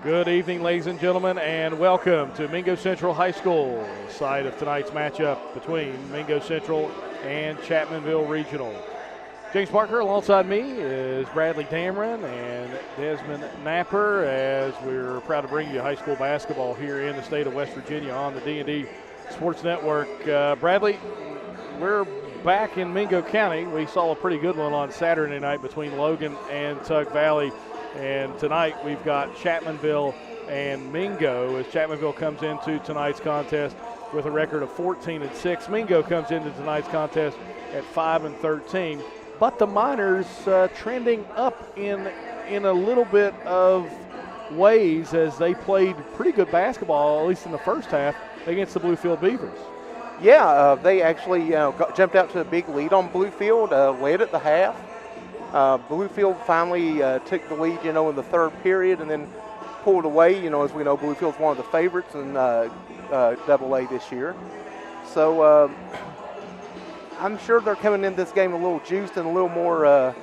Good evening, ladies and gentlemen, and welcome to Mingo Central High School, site of tonight's matchup between Mingo Central and Chapmanville Regional. James Parker alongside me is Bradley Damron and Desmond Napier, as we're proud to bring you high school basketball here in the state of West Virginia on the D&D Sports Network. Bradley, we're back in Mingo County. We saw a pretty good one on Saturday night between Logan and Tug Valley. And tonight we've got Chapmanville and Mingo, as Chapmanville comes into tonight's contest with a record of 14-6. Mingo comes into tonight's contest at 5-13. But the Miners trending up in a little bit of ways, as they played pretty good basketball, at least in the first half, against the Bluefield Beavers. Yeah, they actually jumped out to a big lead on Bluefield, led at the half. Bluefield finally took the lead, in the third period, and then pulled away. As we know, Bluefield's one of the favorites in AA this year. So I'm sure they're coming in this game a little juiced and a little more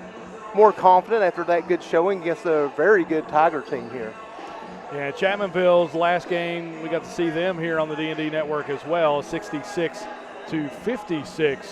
confident after that good showing against a very good Tiger team here. Yeah, Chapmanville's last game, we got to see them here on the D&D Network as well, 66-56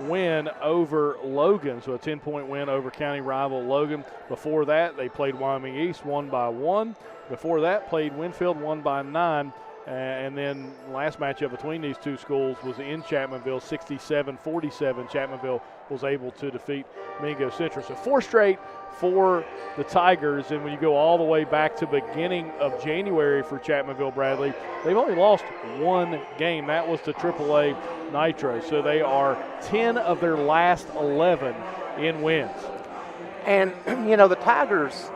win over Logan, so a 10-point win over county rival Logan. Before that, they played Wyoming East, won by 1. Before that, played Winfield, won by 9. And then last matchup between these two schools was in Chapmanville, 67-47. Chapmanville was able to defeat Mingo Central. So 4 straight for the Tigers, and when you go all the way back to beginning of January for Chapmanville, Bradley, they've only lost 1 game. That was to AAA Nitro. So they are 10 of their last 11 in wins. And, the Tigers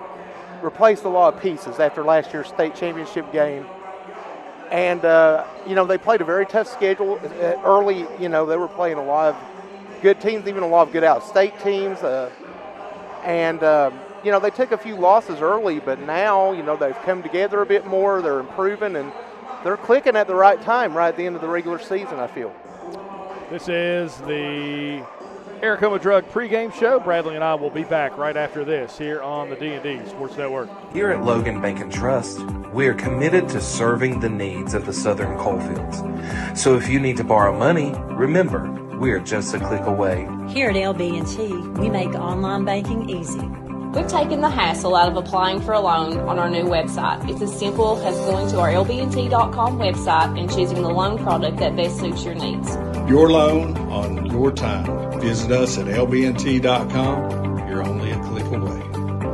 replaced a lot of pieces after last year's state championship game. And, they played a very tough schedule. Early, they were playing a lot of good teams, even a lot of good out-of-state teams. They took a few losses early, but now, they've come together a bit more. They're improving, and they're clicking at the right time, right at the end of the regular season, I feel. This is the Aracoma Drug pregame show. Bradley and I will be back right after this here on the D&D Sports Network. Here at Logan Bank and Trust, we are committed to serving the needs of the southern coalfields. So if you need to borrow money, remember, we are just a click away. Here at LB&T, we make online banking easy. We've taken the hassle out of applying for a loan on our new website. It's as simple as going to our lbnt.com website and choosing the loan product that best suits your needs. Your loan on your time. Visit us at lbnt.com. You're only a click away.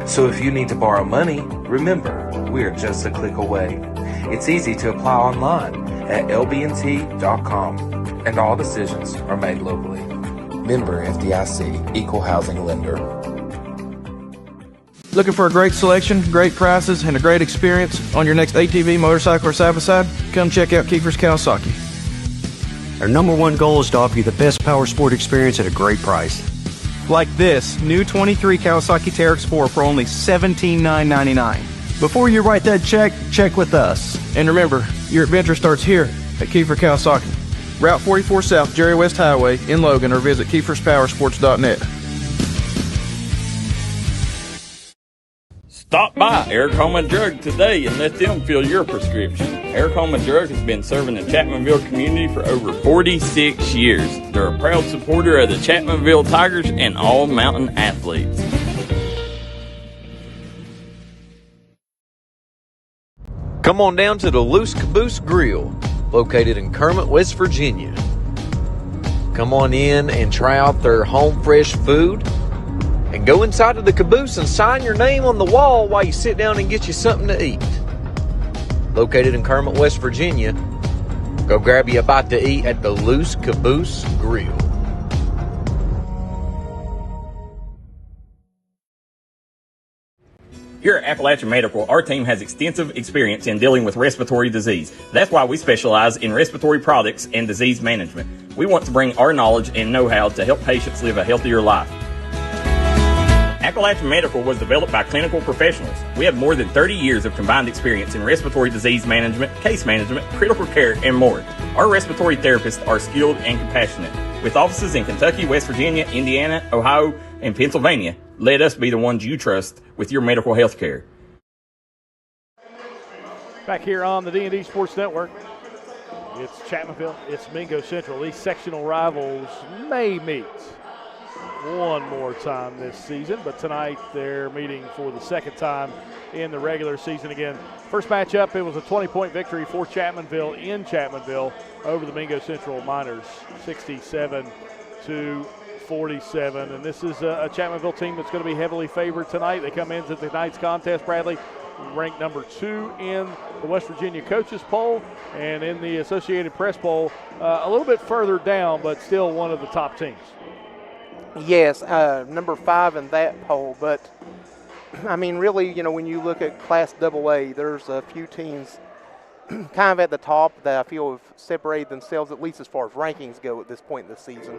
So if you need to borrow money, remember, we are just a click away. It's easy to apply online at lbnt.com, and all decisions are made locally. Member FDIC, Equal Housing Lender. Looking for a great selection, great prices, and a great experience on your next ATV, motorcycle, or side-by-side? Come check out Kiefer's Kawasaki. Our #1 goal is to offer you the best power sport experience at a great price. Like this new 23 Kawasaki Teryx 4 for only $17,999. Before you write that check with us. And remember, your adventure starts here at Kiefer Kawasaki. Route 44 South, Jerry West Highway in Logan, or visit KiefersPowersports.net. Stop by Aracoma Drug today and let them fill your prescription. Aracoma Drug has been serving the Chapmanville community for over 46 years. They're a proud supporter of the Chapmanville Tigers and all mountain athletes. Come on down to the Loose Caboose Grill, located in Kermit, West Virginia. Come on in and try out their home fresh food. And go inside of the caboose and sign your name on the wall while you sit down and get you something to eat. Located in Kermit, West Virginia, go grab you a bite to eat at the Loose Caboose Grill. Here at Appalachian Medical, our team has extensive experience in dealing with respiratory disease. That's why we specialize in respiratory products and disease management. We want to bring our knowledge and know-how to help patients live a healthier life. Appalachian Medical was developed by clinical professionals. We have more than 30 years of combined experience in respiratory disease management, case management, critical care, and more. Our respiratory therapists are skilled and compassionate. With offices in Kentucky, West Virginia, Indiana, Ohio, and Pennsylvania, let us be the ones you trust with your medical health care. Back here on the D&D Sports Network, it's Chapmanville, it's Mingo Central. These sectional rivals may meet one more time this season, but tonight they're meeting for the second time in the regular season again. First matchup, it was a 20-point victory for Chapmanville in Chapmanville over the Mingo Central Miners, 67-47. And this is a Chapmanville team that's going to be heavily favored tonight. They come into tonight's contest, Bradley, ranked number 2 in the West Virginia coaches poll and in the Associated Press poll, a little bit further down, but still one of the top teams. Yes, number 5 in that poll, but I mean, really, you know, when you look at Class AA, there's a few teams kind of at the top that I feel have separated themselves, at least as far as rankings go at this point in the season.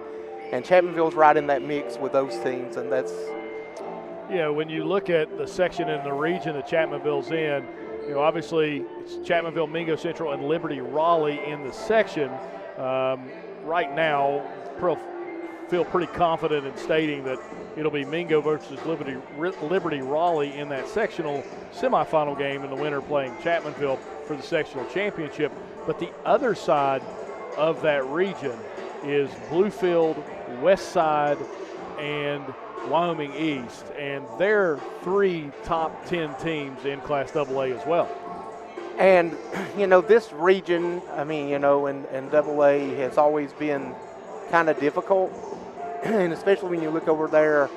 And Chapmanville's right in that mix with those teams, and that's... Yeah, when you look at the section in the region that Chapmanville's in, you know, obviously it's Chapmanville, Mingo Central, and Liberty Raleigh in the section. Right now, feel pretty confident in stating that it'll be Mingo versus Liberty Raleigh in that sectional semifinal game, and the winner playing Chapmanville for the sectional championship. But the other side of that region is Bluefield, West Side, and Wyoming East, and they're 3 top 10 teams in Class AA as well. And, you know, this region, I mean, you know, and AA has always been kind of difficult, and especially when you look over there,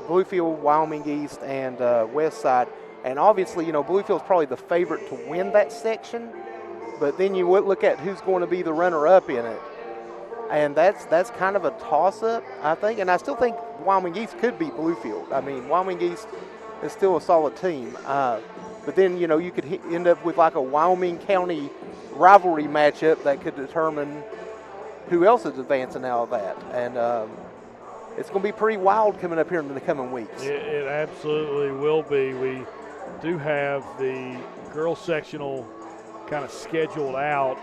Bluefield, Wyoming East, and West Side. And obviously, you know, Bluefield's probably the favorite to win that section, but then you look at who's going to be the runner-up in it. And that's kind of a toss-up, I think. And I still think Wyoming East could beat Bluefield. I mean, Wyoming East is still a solid team. But then, you know, you could end up with like a Wyoming County rivalry matchup that could determine who else is advancing out of that. And it's going to be pretty wild coming up here in the coming weeks. It absolutely will be. We do have the girls sectional kind of scheduled out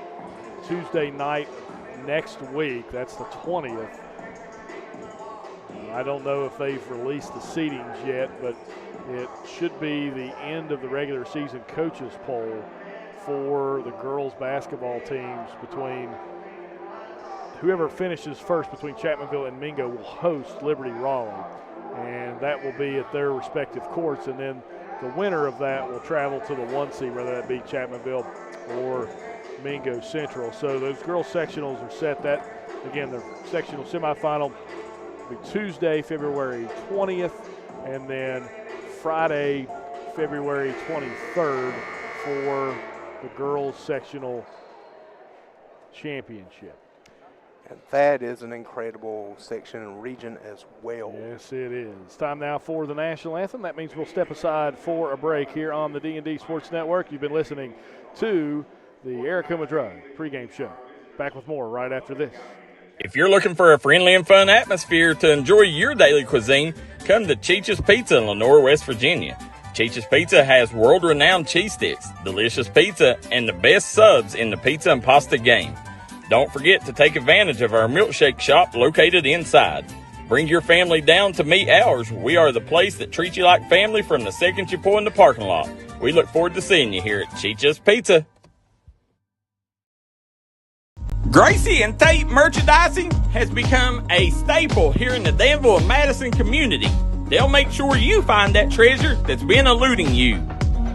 Tuesday night next week. That's the 20th. I don't know if they've released the seedings yet, but it should be the end of the regular season coaches poll for the girls basketball teams. Between whoever finishes first between Chapmanville and Mingo will host Liberty Raleigh, and that will be at their respective courts, and then the winner of that will travel to the 1 seed, whether that be Chapmanville or Mingo Central. So those girls sectionals are set. That, again, the sectional semifinal will be Tuesday, February 20th, and then Friday, February 23rd for the girls sectional championship. And that is an incredible section and region as well. Yes, it is. It's time now for the national anthem. That means we'll step aside for a break here on the D&D Sports Network. You've been listening to the Erica Madrug pregame show. Back with more right after this. If you're looking for a friendly and fun atmosphere to enjoy your daily cuisine, come to Cheech's Pizza in Lenore, West Virginia. Cheech's Pizza has world-renowned cheese sticks, delicious pizza, and the best subs in the pizza and pasta game. Don't forget to take advantage of our milkshake shop located inside. Bring your family down to meet ours. We are the place that treats you like family from the second you pull in the parking lot. We look forward to seeing you here at Cheech's Pizza. Gracie and Tate merchandising has become a staple here in the Danville and Madison community. They'll make sure you find that treasure that's been eluding you.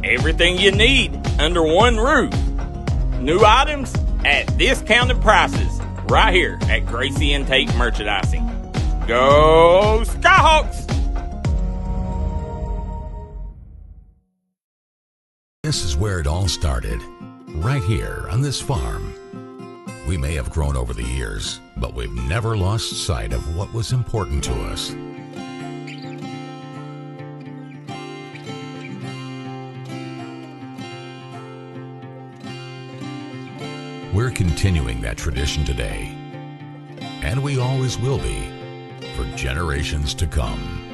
Everything you need under one roof. New items at discounted prices right here at Gracie and Tate Merchandising. Go Skyhawks! This is where it all started, right here on this farm. We may have grown over the years, but we've never lost sight of what was important to us. We're continuing that tradition today, and we always will be for generations to come.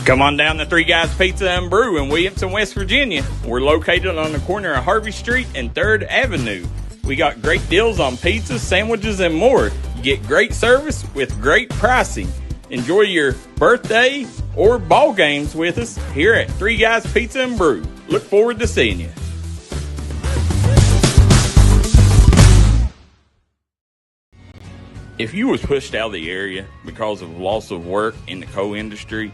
Come on down to Three Guys Pizza and Brew in Williamson, West Virginia. We're located on the corner of Harvey Street and 3rd Avenue. We got great deals on pizzas, sandwiches, and more. Get great service with great pricing. Enjoy your birthday or ball games with us here at Three Guys Pizza and Brew. Look forward to seeing you. If you was pushed out of the area because of loss of work in the coal industry,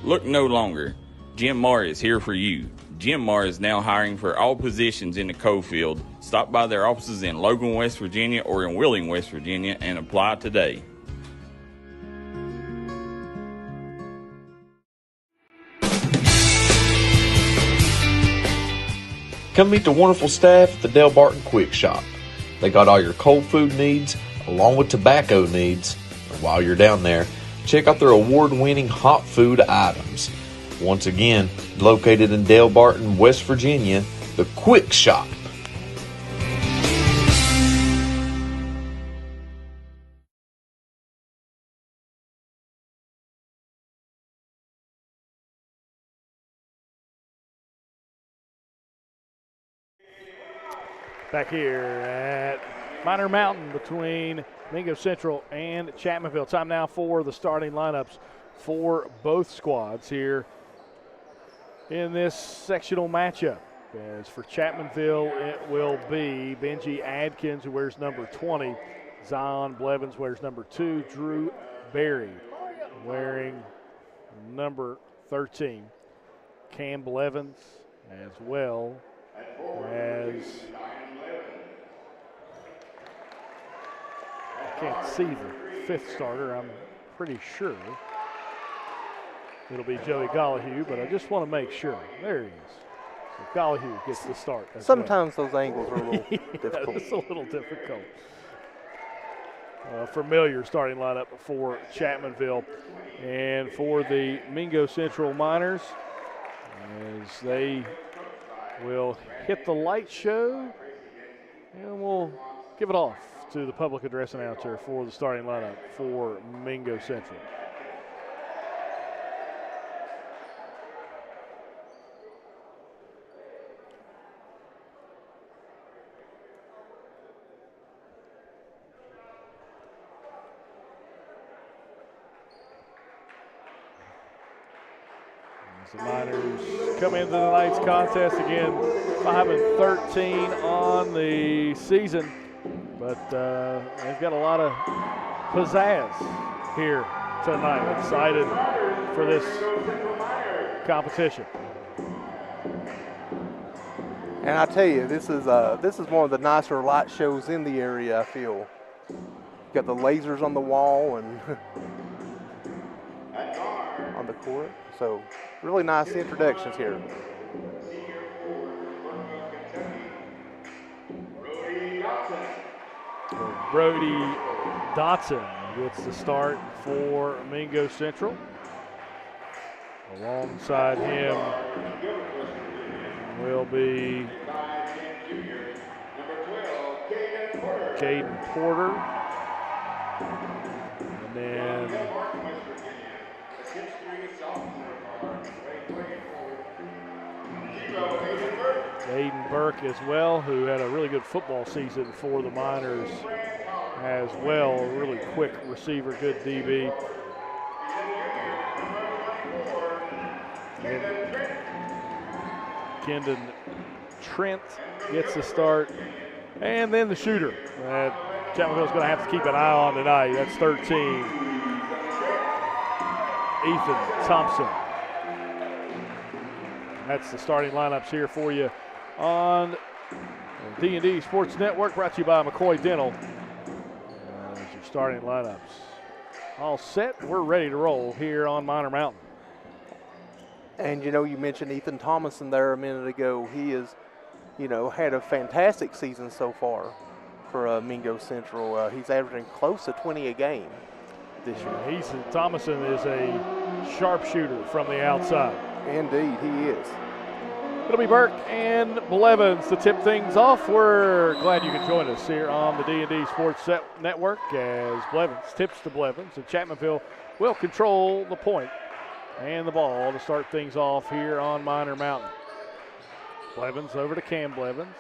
look no longer. Jim Marr is here for you. Jim Marr is now hiring for all positions in the coal field. Stop by their offices in Logan, West Virginia or in Wheeling, West Virginia and apply today. Come meet the wonderful staff at the Del Barton Quick Shop. They got all your cold food needs along with tobacco needs. And while you're down there, check out their award-winning hot food items. Once again, located in Del Barton, West Virginia, the Quick Shop. Back here at Minor Mountain between Mingo Central and Chapmanville. Time now for the starting lineups for both squads here in this sectional matchup. As for Chapmanville, it will be Benji Adkins, who wears number 20. Zion Blevins wears number 2. Drew Berry wearing number 13. Cam Blevins as well as, I can't see the 5th starter, I'm pretty sure. It'll be Joey Gollahue, but I just want to make sure. There he is. So Gollahue gets the start. Sometimes those angles are a little difficult. It's a little difficult. Familiar starting lineup for Chapmanville. And for the Mingo Central Miners, as they will hit the light show, and we'll give it off to the public address announcer for the starting lineup for Mingo Central. The Miners come into tonight's contest again, 5-13 on the season, but they've got a lot of pizzazz here tonight. Excited for this competition. And I tell you, this is one of the nicer light shows in the area, I feel. Got the lasers on the wall and on the court, so really nice introductions here. Brody Dotson gets the start for Mingo Central. Alongside him will be Caden Porter. And then Aiden Burke as well, who had a really good football season for the Miners as well. A really quick receiver, good DB. And Kendon Trent gets the start. And then the shooter that Chapmanville's going to have to keep an eye on tonight. That's 13, Ethan Thompson. That's the starting lineups here for you on D&D Sports Network, brought to you by McCoy Dental. There's your starting lineups. All set, we're ready to roll here on Minor Mountain. And you know, you mentioned Ethan Thomason there a minute ago. He is, you know, had a fantastic season so far for Mingo Central. He's averaging close to 20 a game this year. Thomason is a sharpshooter from the outside. Indeed, he is. It'll be Burke and Blevins to tip things off. We're glad you can join us here on the D&D Sports Network as Blevins tips to Blevins, and Chapmanville will control the point and the ball to start things off here on Minor Mountain. Blevins over to Cam Blevins.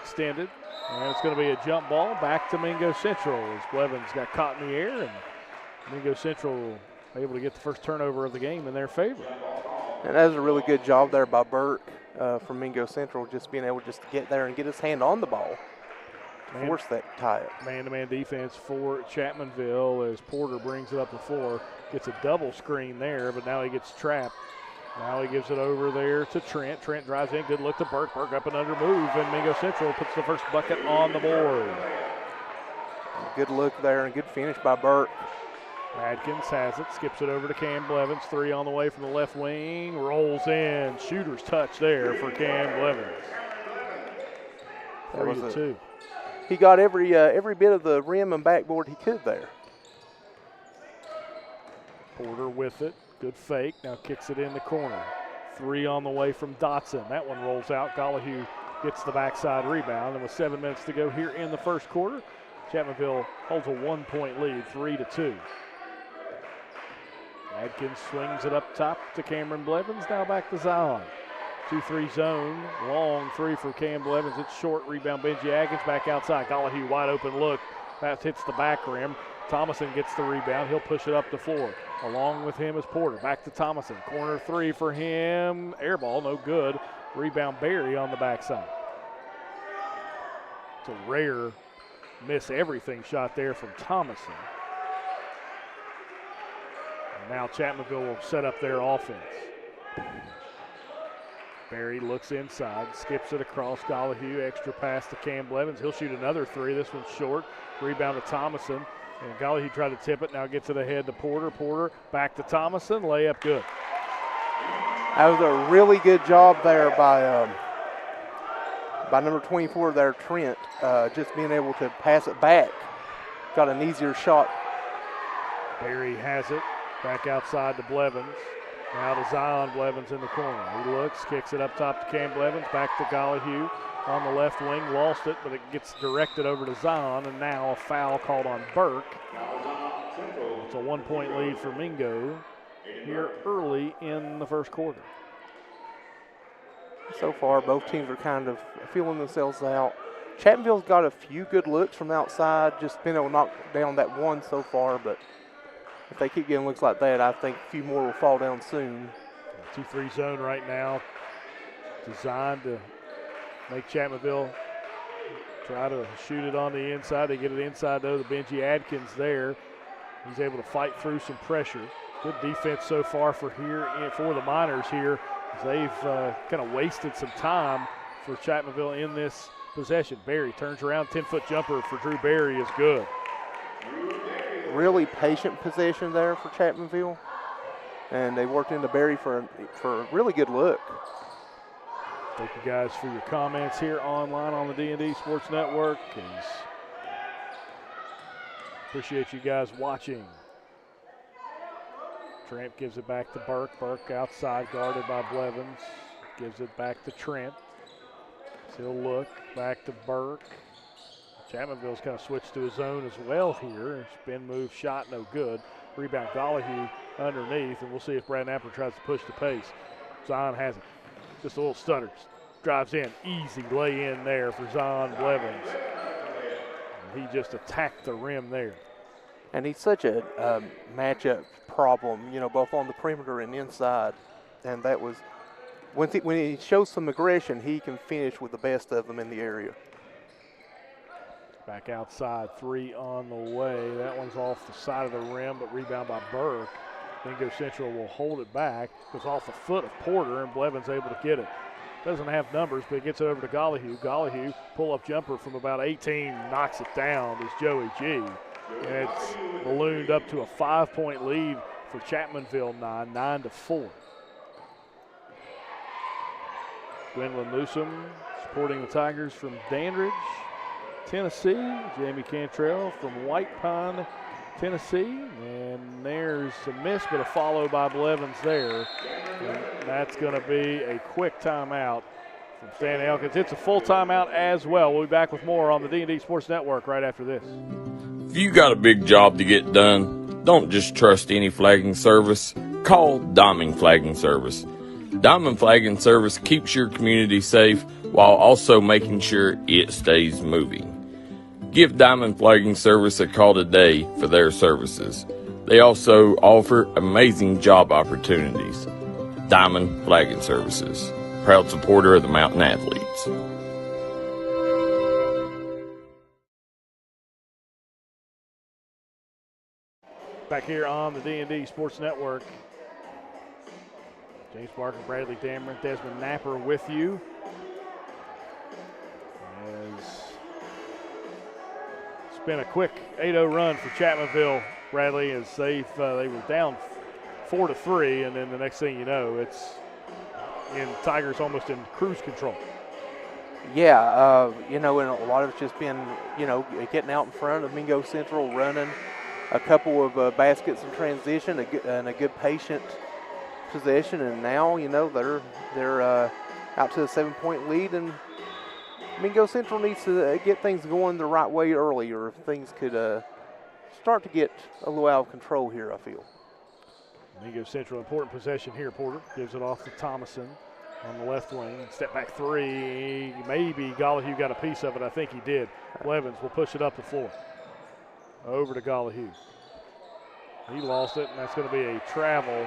Extended. And it's going to be a jump ball back to Mingo Central as Blevins got caught in the air, and Mingo Central able to get the first turnover of the game in their favor. And that was a really good job there by Burke from Mingo Central, just being able just to get there and get his hand on the ball. Force that tie-up. Man-to-man defense for Chapmanville as Porter brings it up the floor. Gets a double screen there, but now he gets trapped. Now he gives it over there to Trent. Trent drives in. Good look to Burke. Burke up and under move, and Mingo Central puts the first bucket on the board. Good look there and good finish by Burke. Adkins has it. Skips it over to Cam Blevins. 3 on the way from the left wing. Rolls in. Shooter's touch there for Cam Blevins. 3-2. He got every bit of the rim and backboard he could there. Porter with it. Good fake. Now kicks it in the corner. 3 on the way from Dotson. That one rolls out. Gollahue gets the backside rebound. And with 7 minutes to go here in the first quarter, Chapmanville holds a 1-point lead, 3-2. Adkins swings it up top to Cameron Blevins. Now back to Zion. 2-3 zone. Long 3 for Cam Blevins. It's short. Rebound Benji Adkins back outside. Gollahue wide open look. That hits the back rim. Thomason gets the rebound. He'll push it up the floor. Along with him is Porter. Back to Thomason. Corner 3 for him. Air ball, no good. Rebound Barry on the backside. It's a rare miss everything shot there from Thomason. And now Chapmanville will set up their offense. Barry looks inside, skips it across Gollahue. Extra pass to Cam Blevins. He'll shoot another 3. This one's short. Rebound to Thomason. And Gollahue tried to tip it. Now gets it ahead to Porter. Porter back to Thomason. Layup good. That was a really good job there by number 24 there, Trent, just being able to pass it back. Got an easier shot. Barry has it. Back outside to Blevins. Now to Zion Blevins in the corner. He looks, kicks it up top to Cam Blevins. Back to Gollahue on the left wing. Lost it, but it gets directed over to Zion. And now a foul called on Burke. It's a 1-point lead for Mingo here early in the first quarter. So far, both teams are kind of feeling themselves out. Chapmanville's got a few good looks from outside, just been able to knock down that one so far, but if they keep getting looks like that, I think a few more will fall down soon. 2-3 zone right now, designed to make Chapmanville try to shoot it on the inside. They get it inside, though, to Benji Adkins there. He's able to fight through some pressure. Good defense so far for the Miners here. They've kind of wasted some time for Chapmanville in this possession. Barry turns around, 10-foot jumper for Drew Barry is good. Really patient possession there for Chapmanville, and they worked into Barry for a really good look. Thank you guys for your comments here online on the D&D Sports Network. Appreciate you guys watching. Trent gives it back to Burke. Burke outside, guarded by Blevins. Gives it back to Trent. He'll look back to Burke. Chapmanville's kind of switched to his zone as well here. Spin move, shot, no good. Rebound Gollahue underneath, and we'll see if Brad Napier tries to push the pace. Zion has it. Just a little stutter. Drives in. Easy lay in there for Zion Blevins. And he just attacked the rim there. And he's such a matchup problem, both on the perimeter and inside. And that was, when he shows some aggression, he can finish with the best of them in the area. Back outside, 3 on the way. That one's off the side of the rim, but rebound by Burke. Mingo Central will hold it back. Goes off the foot of Porter, and Blevins able to get it. Doesn't have numbers, but gets it over to Gollahue. Gollahue, pull-up jumper from about 18, knocks it down is Joey G. And it's ballooned up to a 5-point lead for Chapmanville 9-4. Gwendolyn Newsom supporting the Tigers from Dandridge, Tennessee. Jamie Cantrell from White Pine, Tennessee. And there's a miss, but a follow by Blevins there. And that's going to be a quick timeout from Stan Elkins. It's a full timeout as well. We'll be back with more on the D&D Sports Network right after this. If you got a big job to get done, don't just trust any flagging service. Call Diamond Flagging Service. Diamond Flagging Service keeps your community safe while also making sure it stays moving. Give Diamond Flagging Service a call today for their services. They also offer amazing job opportunities. Diamond Flagging Services, proud supporter of the Mountain Athletes. Back here on the D&D Sports Network, James Barker, Bradley Damron, Desmond Napier with you. It's been a quick 8-0 run for Chapmanville, Bradley, as they were down 4-3, and then the next thing you know, it's in Tigers almost in cruise control. Yeah, and a lot of it's just been, getting out in front of Mingo Central, running a couple of baskets in transition, and a good patient possession, and now, they're out to a 7-point lead, and Mingo Central needs to get things going the right way early, or things could start to get a little out of control here, I feel. Mingo Central, important possession here. Porter gives it off to Thomason on the left wing. Step back three. Maybe Gollahue got a piece of it. I think he did. Blevins will push it up the floor. Over to Gollahue. He lost it, and that's going to be a travel.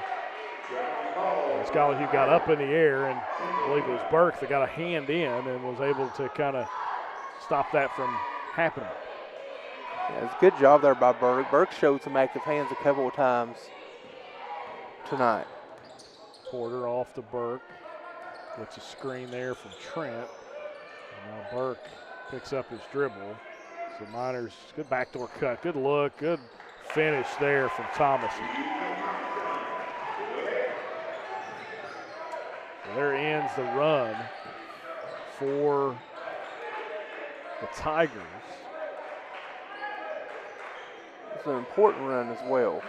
As Gollahue got up in the air, and I believe it was Burke that got a hand in and was able to kind of stop that from happening. Yeah, it's a good job there by Burke. Burke showed some active hands a couple of times tonight. Porter off to Burke. Gets a screen there from Trent. And now Burke picks up his dribble. So Miners, good backdoor cut. Good look. Good finish there from Thomason. So there ends the run for the Tigers. It's an important run as well.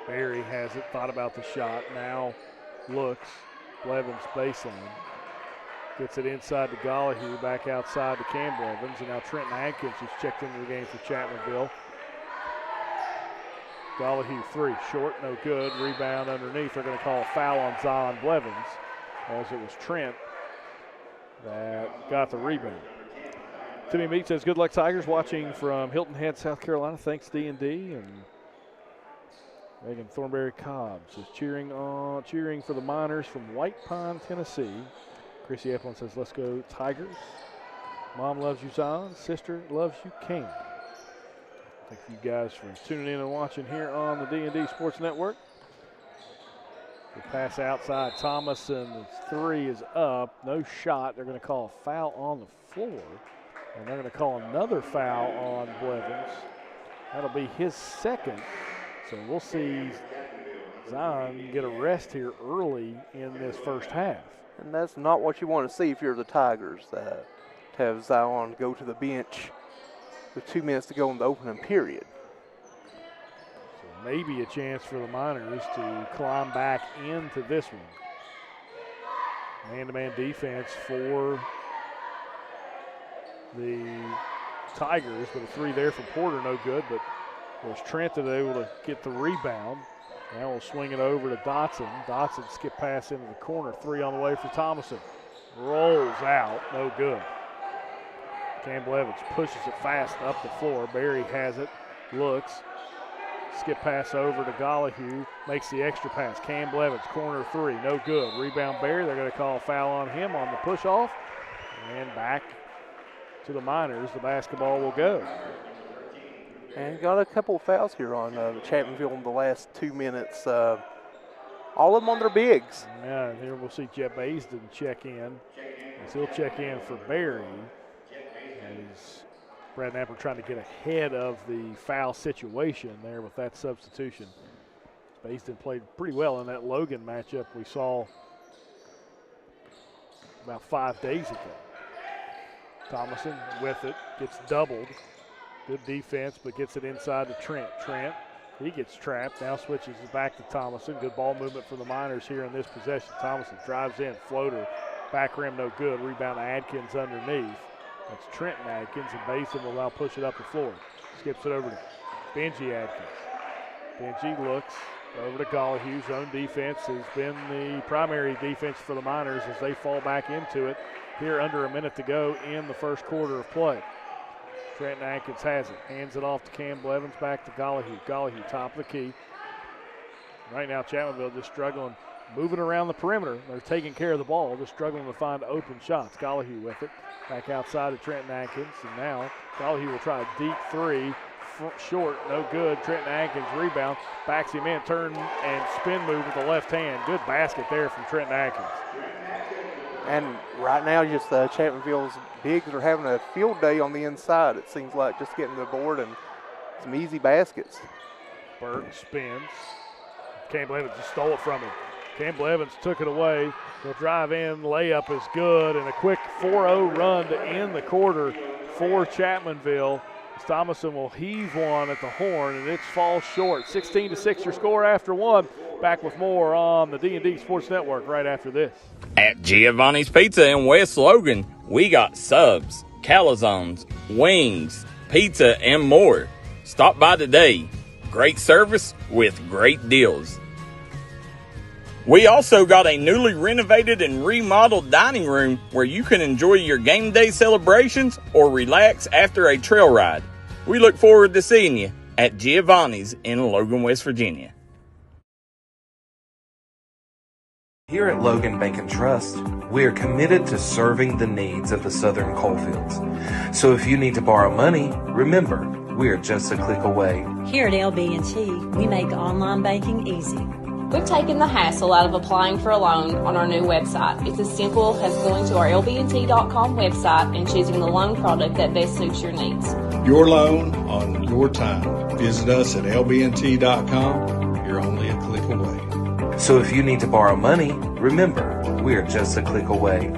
Barry has it, thought about the shot, now looks. Blevins baseline. Gets it inside to Gollahue, back outside to Cam Blevins, and now Trenton Atkins has checked into the game for Chapmanville. Gollahue three, short, no good. Rebound underneath. They're going to call a foul on Zion Blevins, as it was Trent that got the rebound. Timmy Meade says, good luck, Tigers, watching from Hilton Head, South Carolina. Thanks, D&D. And Megan Thornberry Cobb says, cheering for the Miners from White Pine, Tennessee. Chrissy Eplin says, let's go Tigers. Mom loves you, Zion. Sister loves you, King. Thank you guys for tuning in and watching here on the D&D Sports Network. The pass outside. Thomason's three is up. No shot. They're going to call a foul on the floor. And they're going to call another foul on Blevins. That'll be his second. So we'll see Zion get a rest here early in this first half. And that's not what you want to see if you're the Tigers, to have Zion go to the bench with 2 minutes to go in the opening period. So maybe a chance for the Miners to climb back into this one. Man-to-man defense for the Tigers, but a three there from Porter, no good, but there's Trent that able to get the rebound. Now we'll swing it over to Dotson. Dotson skip pass into the corner. Three on the way for Thomason. Rolls out, no good. Cam Blevins pushes it fast up the floor. Barry has it, looks. Skip pass over to Gollahue. Makes the extra pass. Cam Blevins, corner three, no good. Rebound Barry. They're going to call a foul on him on the push off. And back to the Miners. The basketball will go. And got a couple of fouls here on Chapmanville in the last 2 minutes. All of them on their bigs. Yeah, and here we'll see Jeff Baisden check in. He'll check in for Barry. As Brad Napier trying to get ahead of the foul situation there with that substitution. Baisden played pretty well in that Logan matchup we saw about 5 days ago. Thomason with it, gets doubled. Good defense, but gets it inside to Trent. Trent, he gets trapped, now switches it back to Thomason. Good ball movement for the Miners here in this possession. Thomason drives in, floater, back rim no good. Rebound to Adkins underneath. That's Trenton Adkins, and Basin will now push it up the floor. Skips it over to Benji Adkins. Benji looks, Over to Gollahue. Zone defense has been the primary defense for the Miners as they fall back into it here under a minute to go in the first quarter of play. Trenton Atkins has it. Hands it off to Campbell Evans, back to Gollahue. Gollahue, top of the key. Right now, Chapmanville just struggling, moving around the perimeter. They're taking care of the ball, just struggling to find open shots. Gollahue with it. Back outside to Trenton Atkins. And now Gollahue will try a deep three. Short, no good. Trenton Atkins rebound, backs him in, turn and spin move with the left hand. Good basket there from Trenton Atkins. And right now, just Chapmanville's bigs are having a field day on the inside. It seems like just getting the board and some easy baskets. Burke spins. Campbell Evans just stole it from him. Campbell Evans took it away. He'll drive in. Layup is good, and a quick 4-0 run to end the quarter for Chapmanville. Thomason will heave one at the horn, and it falls short. 16-6 your score after one. Back with more on the D&D Sports Network right after this. At Giovanni's Pizza in West Logan, we got subs, calzones, wings, pizza, and more. Stop by today. Great service with great deals. We also got a newly renovated and remodeled dining room where you can enjoy your game day celebrations or relax after a trail ride. We look forward to seeing you at Giovanni's in Logan, West Virginia. Here at Logan Bank and Trust, we are committed to serving the needs of the Southern coalfields. So if you need to borrow money, remember, we are just a click away. Here at LB&T, we make online banking easy. We've taken the hassle out of applying for a loan on our new website. It's as simple as going to our lbnt.com website and choosing the loan product that best suits your needs. Your loan on your time. Visit us at lbnt.com. You're only a click away. So if you need to borrow money, remember, we are just a click away.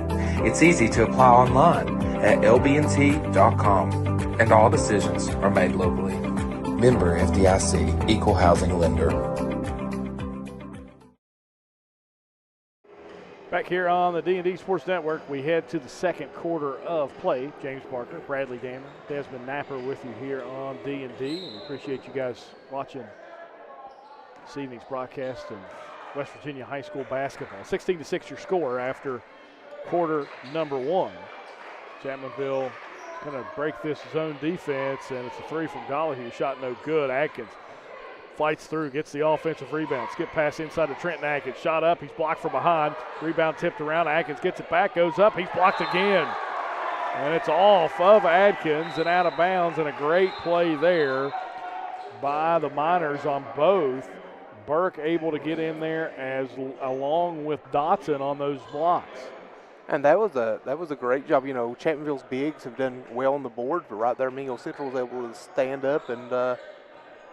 It's easy to apply online at lbnt.com, and all decisions are made locally. Member FDIC, Equal Housing Lender. Back here on the D&D Sports Network, we head to the second quarter of play. James Parker, Bradley Damron, Desmond Napier with you here on D&D. And we appreciate you guys watching this evening's broadcast of West Virginia high school basketball. 16-6 your score after quarter number one. Chapmanville going to break this zone defense, and it's a three from Gollahue. Shot no good. Atkins fights through, gets the offensive rebound. Skip pass inside to Trenton Atkins. Shot up, he's blocked from behind. Rebound tipped around. Atkins gets it back, goes up, he's blocked again. And it's off of Atkins and out of bounds, and a great play there by the Miners on both. Burke able to get in there along with Dotson on those blocks. And that was a great job. You know, Chapmanville's bigs have done well on the board, but right there Mingo Central was able to stand up and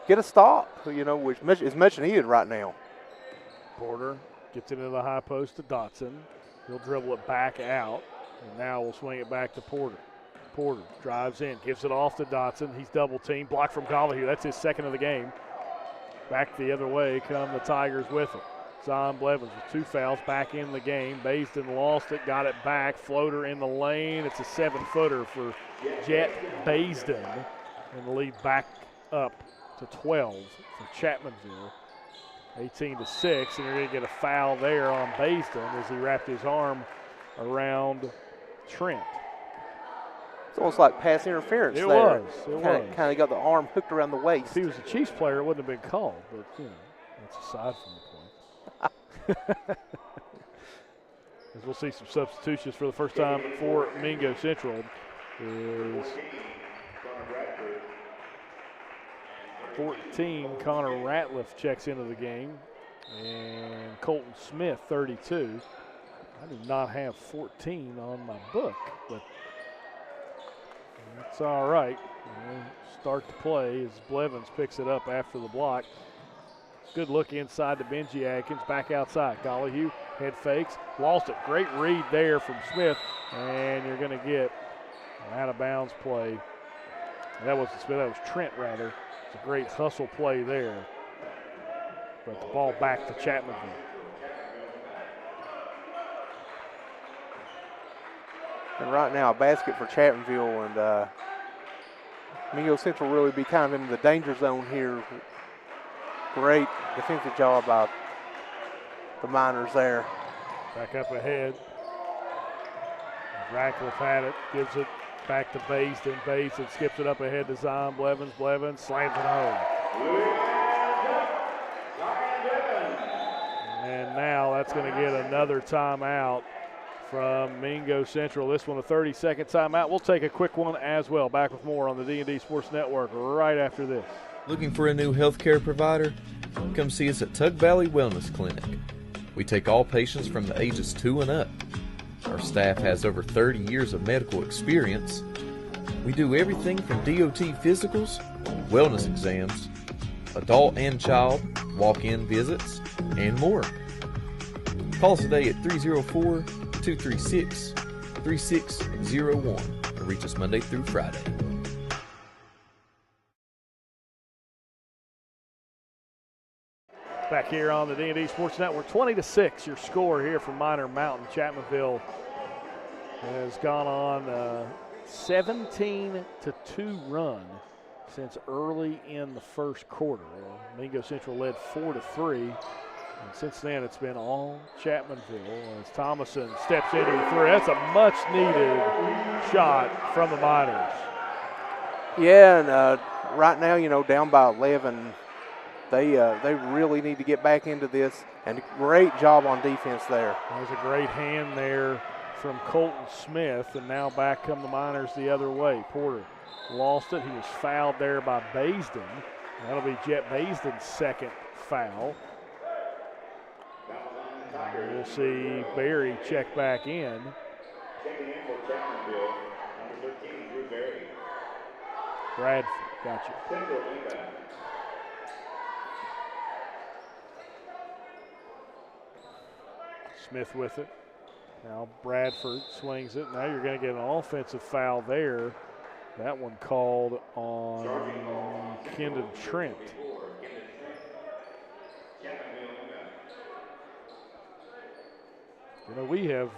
get a stop, you know, which is much needed right now. Porter gets it into the high post to Dotson. He'll dribble it back out, and now we'll swing it back to Porter. Porter drives in, gives it off to Dotson. He's double teamed, blocked from Gollahue. That's his second of the game. Back the other way come the Tigers with it. Zion Blevins with two fouls back in the game. Baisden lost it, got it back. Floater in the lane. It's a 7-footer for Jet Baisden. And the lead back up to 12 for Chapmanville. 18-6, and you're going to get a foul there on Baisden as he wrapped his arm around Trent. It's almost like pass interference It there. was. Kind of got the arm hooked around the waist. If he was a Chiefs player, it wouldn't have been called, but, you know, that's aside from the point. As we'll see some substitutions for the first time for Mingo Central is 14, Connor Ratliff checks into the game, and Colton Smith, 32. I do not have 14 on my book, but that's all right. We'll start to play as Blevins picks it up after the block. Good look inside to Benji Atkins, back outside. Gollahue, head fakes, lost it. Great read there from Smith, and you're going to get an out-of-bounds play. That wasn't Smith, that was Trent, rather. It's a great hustle play there. But the ball back to Chapmanville. And right now, a basket for Chapmanville, and Mingo Central really be kind of in the danger zone here. Great defensive job by the Miners there. Back up ahead. Ratcliffe had it, gives it back to Basden. Basden skips it up ahead to Zion Blevins. Blevins slams it home. And now that's going to get another timeout from Mingo Central. This one a 30-second timeout. We'll take a quick one as well. Back with more on the D&D Sports Network right after this. Looking for a new healthcare provider? Come see us at Tug Valley Wellness Clinic. We take all patients from the ages 2 and up. Our staff has over 30 years of medical experience. We do everything from DOT physicals, wellness exams, adult and child, walk-in visits, and more. Call us today at 304-236-3601 and reach us Monday through Friday. Back here on the D&D Sports Network, 20-6, your score here from Minor Mountain. Chapmanville has gone on a 17-2 run since early in the first quarter. Mingo Central led 4-3, and since then it's been all Chapmanville as Thomason steps into the three. That's a much-needed shot from the Miners. Yeah, and right now, down by 11. They really need to get back into this, and great job on defense there. There's a great hand there from Colton Smith, and now back come the Miners the other way. Porter lost it. He was fouled there by Basden. That'll be Jet Basden's second foul. And we'll see Barry check back in. Bradford, gotcha. Smith with it. Now Bradford swings it. Now you're going to get an offensive foul there. That one called on Kendon Trent. We have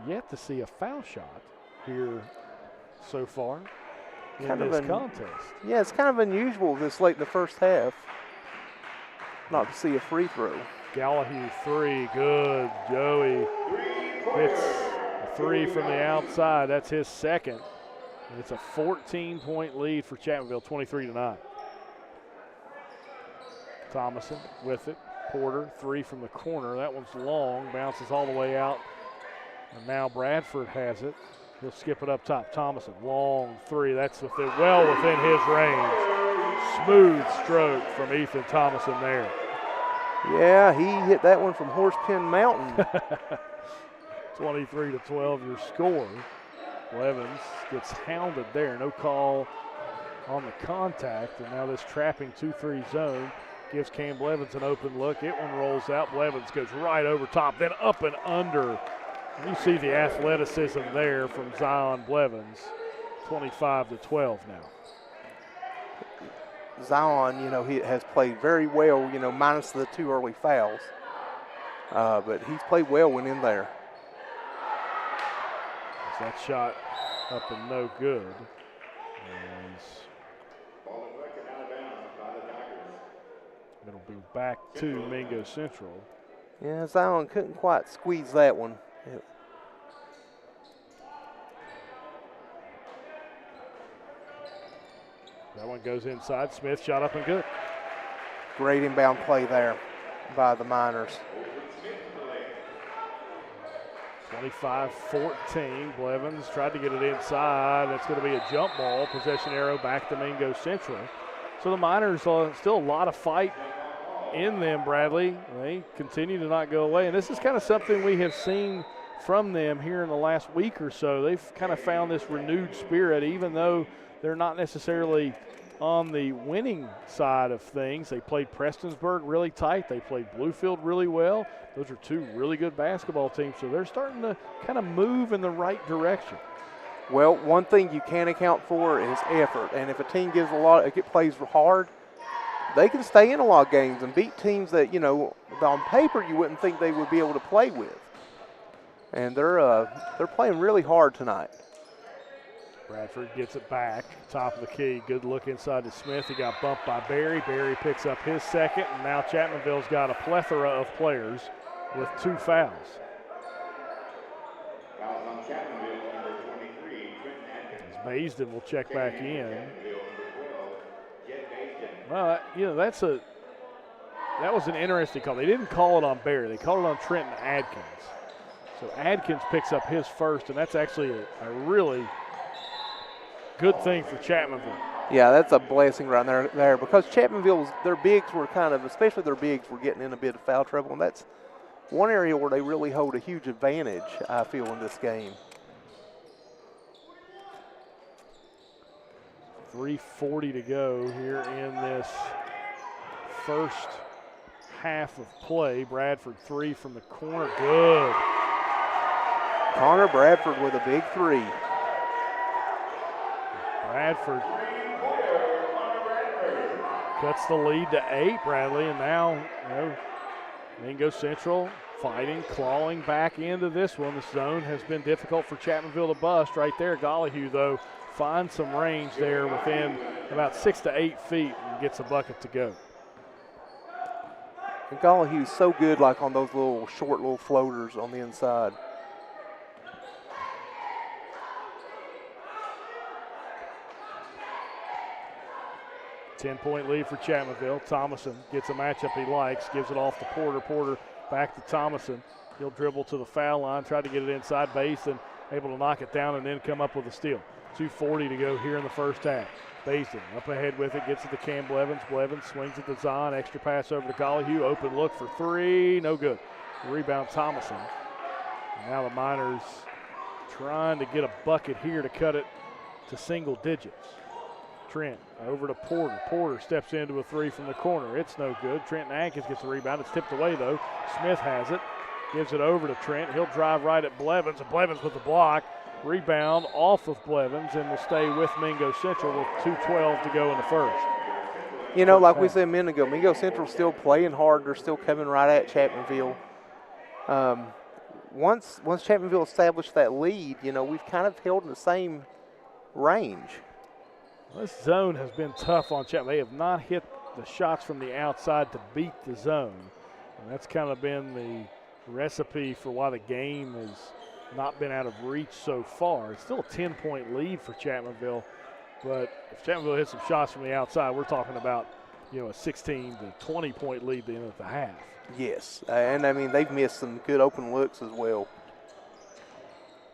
yet to see a foul shot here so far in this contest. Yeah, it's kind of unusual this late in the first half not to see a free throw. Gallahue three, good. Joey hits a three from the outside. That's his second. And it's a 14-point lead for Chapmanville, 23-9. Thomason with it. Porter, three from the corner. That one's long, bounces all the way out. And now Bradford has it. He'll skip it up top. Thomason, long three. That's well within his range. Smooth stroke from Ethan Thomason there. Yeah, he hit that one from Horsepen Mountain. 23-12 your score. Blevins gets hounded there. No call on the contact. And now this trapping 2-3 zone gives Cam Blevins an open look. It one rolls out. Blevins goes right over top, then up and under. And you see the athleticism there from Zion Blevins. 25-12 now. Zion, he has played very well, minus the two early fouls. But he's played well when in there. That shot up and no good. It'll be back to Mingo Central. Yeah, Zion couldn't quite squeeze that one. That one goes inside. Smith shot up and good. Great inbound play there by the Miners. 25-14. Blevins tried to get it inside. That's going to be a jump ball. Possession arrow back to Mingo Central. So the Miners still a lot of fight in them, Bradley. They continue to not go away. And this is kind of something we have seen from them here in the last week or so. They've kind of found this renewed spirit, even though they're not necessarily on the winning side of things. They played Prestonsburg really tight. They played Bluefield really well. Those are two really good basketball teams, so they're starting to kind of move in the right direction. Well, one thing you can account for is effort, and if a team plays hard, they can stay in a lot of games and beat teams that, on paper you wouldn't think they would be able to play with. And they're playing really hard tonight. Bradford gets it back, top of the key. Good look inside to Smith. He got bumped by Barry. Barry picks up his second, and now Chapmanville's got a plethora of players with 2 fouls. As Baisden will check back in. Well, that was an interesting call. They didn't call it on Barry. They called it on Trenton Adkins. So Adkins picks up his first, and that's actually a really good thing for Chapmanville. Yeah, that's a blessing right there because Chapmanville's, their bigs were especially their bigs were getting in a bit of foul trouble, and that's one area where they really hold a huge advantage, I feel, in this game. 3:40 to go here in this first half of play. Bradford 3 from the corner. Good. Connor Bradford with a big 3. Bradford cuts the lead to 8, Bradley, and now Mingo Central fighting, clawing back into this one. The zone has been difficult for Chapmanville to bust right there. Gollihue, though, finds some range there within about 6 to 8 feet and gets a bucket to go. And Gollihue's so good like on those short little floaters on the inside. Ten-point lead for Chapmanville. Thomason gets a matchup he likes, gives it off to Porter. Porter back to Thomason. He'll dribble to the foul line, try to get it inside base, and able to knock it down and then come up with a steal. 2:40 to go here in the first half. Basin up ahead with it, gets it to Cam Blevins. Blevins swings it to Zahn. Extra pass over to Gollihue. Open look for 3. No good. Rebound Thomason. And now the Miners trying to get a bucket here to cut it to single digits. Trent over to Porter. Porter steps into a 3 from the corner. It's no good. Trenton Atkins gets the rebound. It's tipped away, though. Smith has it. Gives it over to Trent. He'll drive right at Blevins. And Blevins with the block. Rebound off of Blevins, and will stay with Mingo Central with 2:12 to go in the first. Like we said a minute ago, Mingo Central's still playing hard. They're still coming right at Chapmanville. Once Chapmanville established that lead, we've kind of held in the same range. This zone has been tough on Chapman. They have not hit the shots from the outside to beat the zone. And that's kind of been the recipe for why the game has not been out of reach so far. It's still a 10-point lead for Chapmanville, but if Chapmanville hits some shots from the outside, we're talking about, a 16 to 20-point lead at the end of the half. Yes, and they've missed some good open looks as well.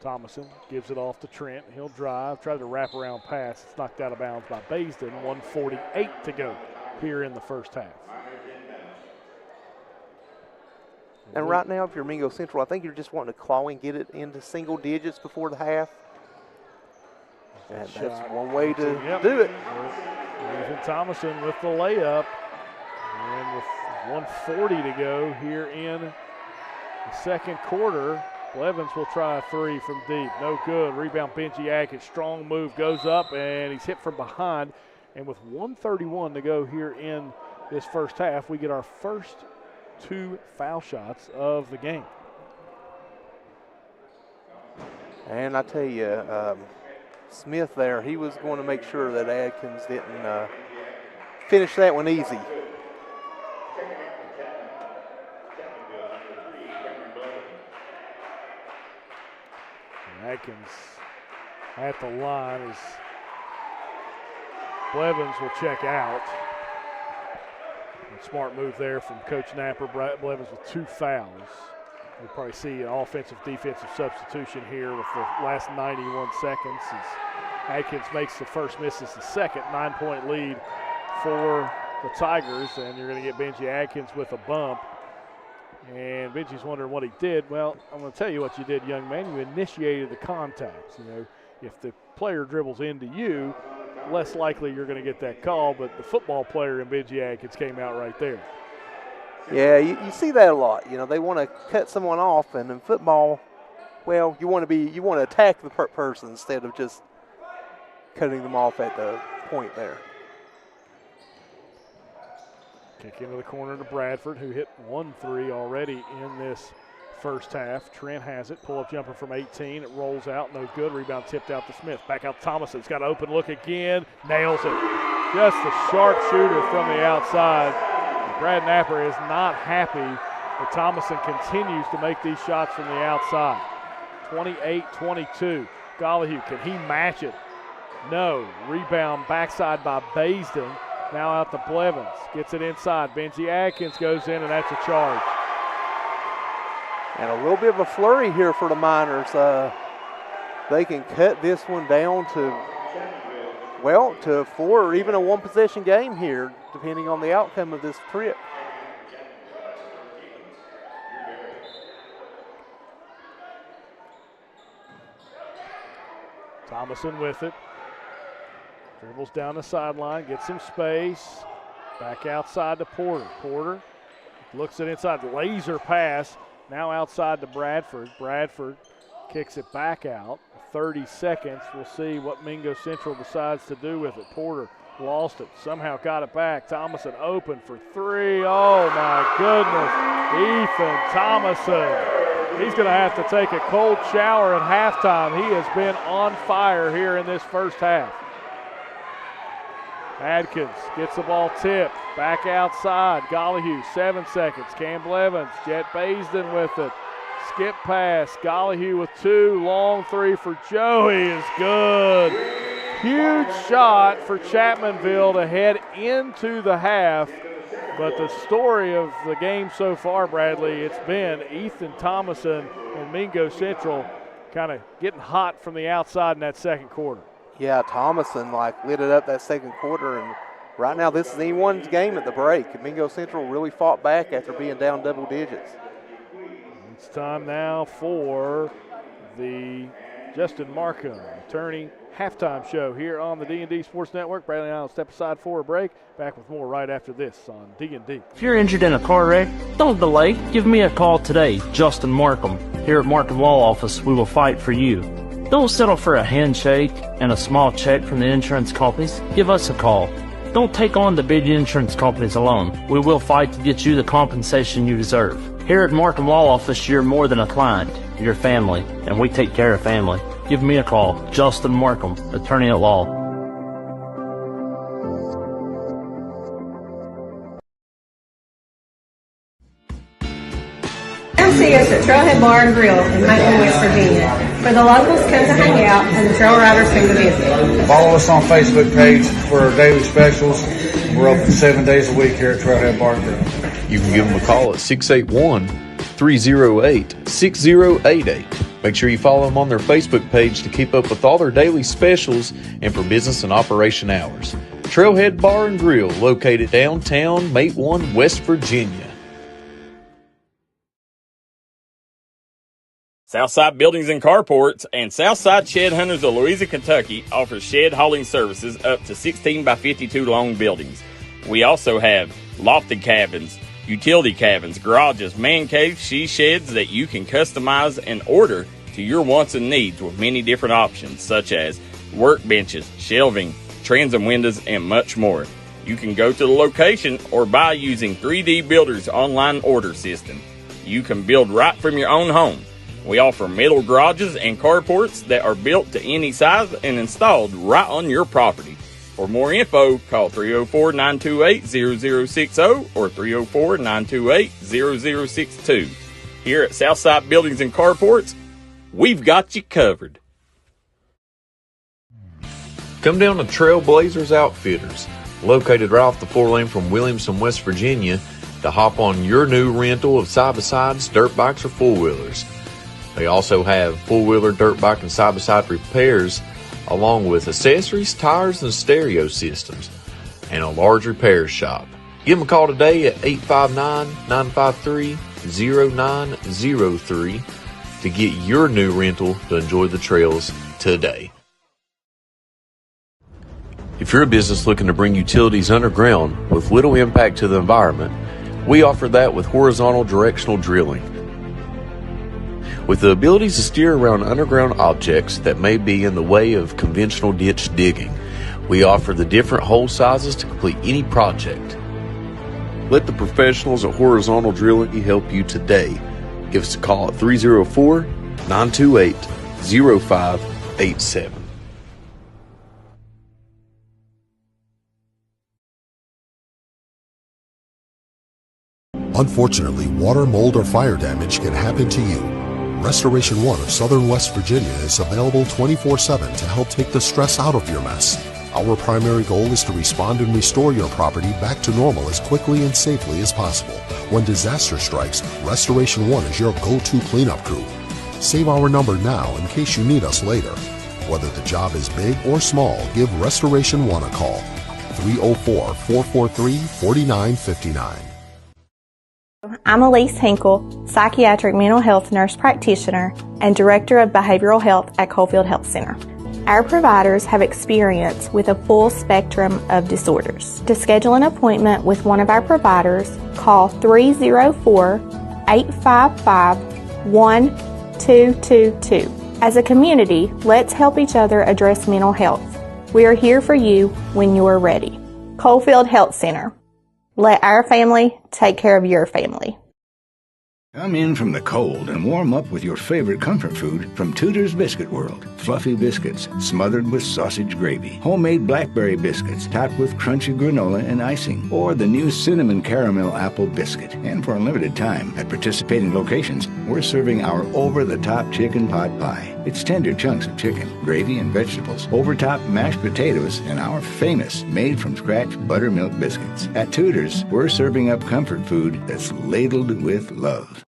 Thomason gives it off to Trent. He'll drive, try to wrap around pass. It's knocked out of bounds by Baisden. 1:48 to go here in the first half. And right now, if you're Mingo Central, I think you're just wanting to claw and get it into single digits before the half. And that's one way to do it. Ethan Thomason with the layup. And with 1:40 to go here in the second quarter, Blevins will try a 3 from deep. No good. Rebound Benji Atkins. Strong move, goes up, and he's hit from behind. And with 1:31 to go here in this first half, we get our first 2 foul shots of the game. And I tell you, Smith there, he was going to make sure that Adkins didn't finish that one easy. And Adkins at the line as Blevins will check out. Smart move there from Coach Napier. Blevins with 2 fouls. We'll probably see an offensive defensive substitution here with the last 91 seconds as Adkins makes the first, misses the second. 9-point lead for the Tigers, and you're going to get Benji Adkins with a bump. And Benji's wondering what he did. Well, I'm going to tell you what you did, young man. You initiated the contact. If the player dribbles into you, less likely you're going to get that call, but the football player in Benji Atkins came out right there. Yeah, you see that a lot. They want to cut someone off, and in football, well, you want to attack the person instead of just cutting them off at the point there. Kick into the corner to Bradford, who hit 1 3 already in this first half. Trent has it. Pull-up jumper from 18. It rolls out. No good. Rebound tipped out to Smith. Back out to Thomason. He's got an open look again. Nails it. Just a sharp shooter from the outside. Brad Napier is not happy that Thomason continues to make these shots from the outside. 28-22. Gollihue, can he match it? No. Rebound backside by Baisden. Now out to Blevins. Gets it inside. Benji Atkins goes in, and that's a charge. And a little bit of a flurry here for the Miners. They can cut this one down to 4 or even a one-possession game here, depending on the outcome of this trip. Thomason with it. Dribbles down the sideline, gets some space. Back outside to Porter. Porter looks it inside. Laser pass. Now outside to Bradford. Bradford kicks it back out. 30 seconds. We'll see what Mingo Central decides to do with it. Porter lost it. Somehow got it back. Thomason open for 3. Oh, my goodness. Ethan Thomason. He's going to have to take a cold shower at halftime. He has been on fire here in this first half. Adkins gets the ball tipped. Back outside. Gollihue, 7 seconds. Cam Blevins, Jet Baisden with it. Skip pass. Gollihue with 2. Long 3 for Joey is good. Huge shot for Chapmanville to head into the half. But the story of the game so far, Bradley, it's been Ethan Thomason and Mingo Central kind of getting hot from the outside in that second quarter. Yeah, Thomason lit it up that second quarter, and right now this is anyone's game at the break. Mingo Central really fought back after being down double digits. It's time now for the Justin Markham Attorney halftime show here on the D&D Sports Network. Bradley and I will step aside for a break. Back with more right after this on D&D. If you're injured in a car wreck, don't delay. Give me a call today, Justin Markham. Here at Markham Law Office, we will fight for you. Don't settle for a handshake and a small check from the insurance companies. Give us a call. Don't take on the big insurance companies alone. We will fight to get you the compensation you deserve. Here at Markham Law Office, you're more than a client. You're family, and we take care of family. Give me a call. Justin Markham, Attorney at Law. Come see us at Trailhead Bar and Grill in Macon, West Virginia, where the locals come to hang out and the trail riders come to visit. Follow us on Facebook page for our daily specials. We're open 7 days a week here at Trailhead Bar and Grill. You can give them a call at 681-308-6088. Make sure you follow them on their Facebook page to keep up with all their daily specials and for business and operation hours. Trailhead Bar and Grill, located downtown Matewan, West Virginia. Southside Buildings and Carports and Southside Shed Hunters of Louisa, Kentucky offers shed hauling services up to 16 by 52 long buildings. We also have lofted cabins, utility cabins, garages, man caves, she sheds that you can customize and order to your wants and needs with many different options such as workbenches, shelving, transom windows, and much more. You can go to the location or buy using 3D Builder's online order system. You can build right from your own home. We offer metal garages and carports that are built to any size and installed right on your property. For more info, call 304-928-0060 or 304-928-0062. Here at Southside Buildings and Carports, we've got you covered. Come down to Trailblazers Outfitters, located right off the 4-lane from Williamson, West Virginia, to hop on your new rental of side-by-sides, dirt bikes, or four-wheelers. They also have four-wheeler, dirt bike, and side-by-side repairs, along with accessories, tires, and stereo systems, and a large repair shop. Give them a call today at 859-953-0903 to get your new rental to enjoy the trails today. If you're a business looking to bring utilities underground with little impact to the environment, we offer that with horizontal directional drilling. With the ability to steer around underground objects that may be in the way of conventional ditch digging, we offer the different hole sizes to complete any project. Let the professionals at Horizontal Drilling help you today. Give us a call at 304-928-0587. Unfortunately, water, mold, or fire damage can happen to you. Restoration One of Southern West Virginia is available 24/7 to help take the stress out of your mess. Our primary goal is to respond and restore your property back to normal as quickly and safely as possible. When disaster strikes, Restoration One is your go-to cleanup crew. Save our number now in case you need us later. Whether the job is big or small, give Restoration One a call. 304-443-4959. I'm Elise Hinkle, psychiatric mental health nurse practitioner and director of behavioral health at Coalfield Health Center. Our providers have experience with a full spectrum of disorders. To schedule an appointment with one of our providers, call 304-855-1222. As a community, let's help each other address mental health. We are here for you when you are ready. Coalfield Health Center. Let our family take care of your family. Come in from the cold and warm up with your favorite comfort food from Tudor's Biscuit World. Fluffy biscuits smothered with sausage gravy. Homemade blackberry biscuits topped with crunchy granola and icing. Or the new cinnamon caramel apple biscuit. And for a limited time, at participating locations, we're serving our over-the-top chicken pot pie. It's tender chunks of chicken, gravy and vegetables, over-top mashed potatoes, and our famous made-from-scratch buttermilk biscuits. At Tudor's, we're serving up comfort food that's ladled with love.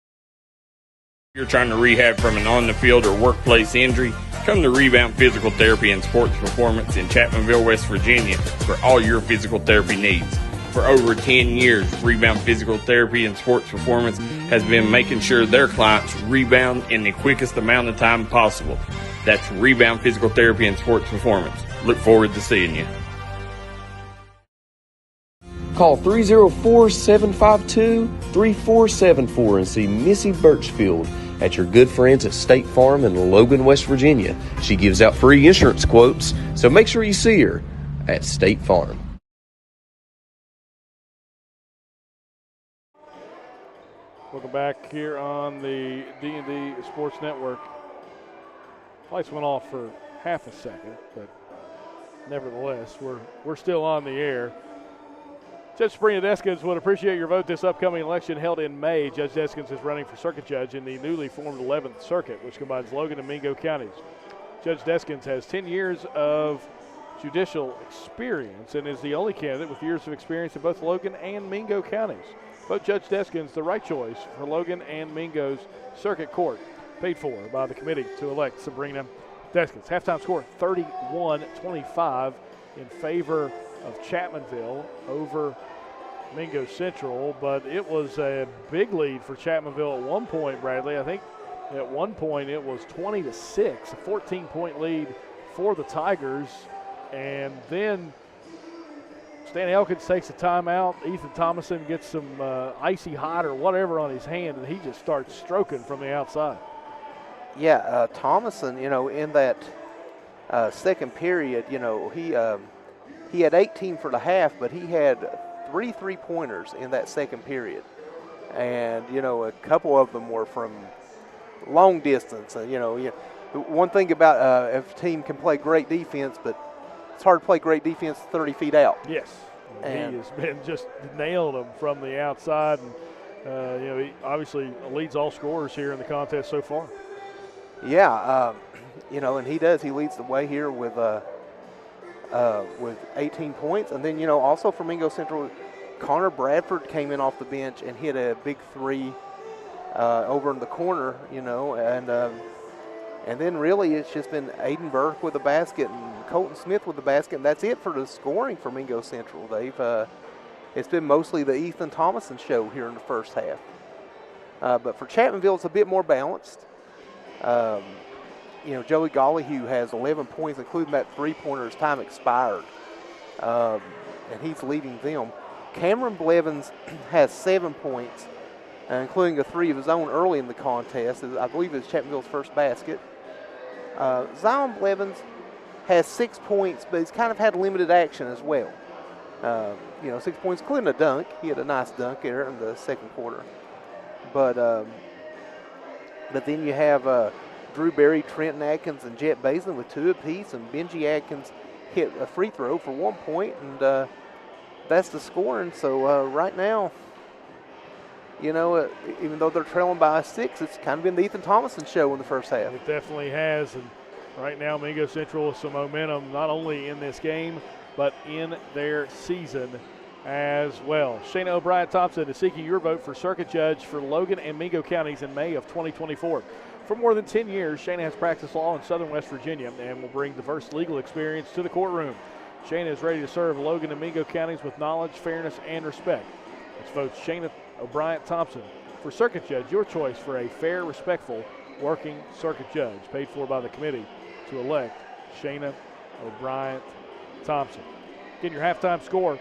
You're trying to rehab from an on-the-field or workplace injury, come to Rebound Physical Therapy and Sports Performance in Chapmanville, West Virginia for all your physical therapy needs. For over 10 years, Rebound Physical Therapy and Sports Performance has been making sure their clients rebound in the quickest amount of time possible. That's Rebound Physical Therapy and Sports Performance. Look forward to seeing you. Call 304-752-3474 and see Missy Birchfield at your good friends at State Farm in Logan, West Virginia. She gives out free insurance quotes, so make sure you see her at State Farm. Welcome back here on the D&D Sports Network. Lights went off for half a second, but nevertheless, we're still on the air. Judge Sabrina Deskins would appreciate your vote this upcoming election held in May. Judge Deskins is running for circuit judge in the newly formed 11th Circuit, which combines Logan and Mingo counties. Judge Deskins has 10 years of judicial experience and is the only candidate with years of experience in both Logan and Mingo counties. Vote Judge Deskins the right choice for Logan and Mingo's Circuit Court. Paid for by the committee to elect Sabrina Deskins. Halftime score 31-25 in favor of Chapmanville over Mingo Central, but it was a big lead for Chapmanville at one point, Bradley. I think at one point it was 20-6, a 14-point lead for the Tigers, and then Stan Elkins takes a timeout. Ethan Thomason gets some icy hot or whatever on his hand, and he just starts stroking from the outside. Yeah, Thomason, in that second period, he had 18 for the half, but he had 3 3-pointers in that second period. And, a couple of them were from long distance. One thing about if a team can play great defense, but it's hard to play great defense 30 feet out. Yes. And he has been just nailing them from the outside. And, he obviously leads all scorers here in the contest so far. Yeah, and he does. He leads the way here with 18 points. And then, also for Mingo Central, Connor Bradford came in off the bench and hit a big three over in the corner, and then really it's just been Aiden Burke with a basket and Colton Smith with the basket, and that's it for the scoring for Mingo Central. It's been mostly the Ethan Thomason show here in the first half. But for Chapmanville, it's a bit more balanced. Joey Gollyhue has 11 points, including that three-pointer as time expired, and he's leading them. Cameron Blevins has 7 points, including a three of his own early in the contest. I believe it's Chapmanville's first basket. Zion Blevins has 6 points, but he's kind of had limited action as well. 6 points, including a dunk. He had a nice dunk there in the second quarter. But But then you have Drew Berry, Trenton Atkins, and Jet Baislin with 2 apiece, and Benji Atkins hit a free throw for 1 point, and that's the scoring. So right now, even though they're trailing by 6, it's kind of been the Ethan Thomason show in the first half. It definitely has, and right now Mingo Central with some momentum not only in this game but in their season as well. Shayna O'Brien Thompson is seeking your vote for circuit judge for Logan and Mingo counties in May of 2024. For more than 10 years, Shayna has practiced law in southern West Virginia and will bring diverse legal experience to the courtroom. Shayna is ready to serve Logan and Mingo counties with knowledge, fairness, and respect. Let's vote Shayna O'Brien Thompson for circuit judge, your choice for a fair, respectful, working circuit judge, paid for by the committee to elect Shayna O'Brien Thompson. Again, your halftime score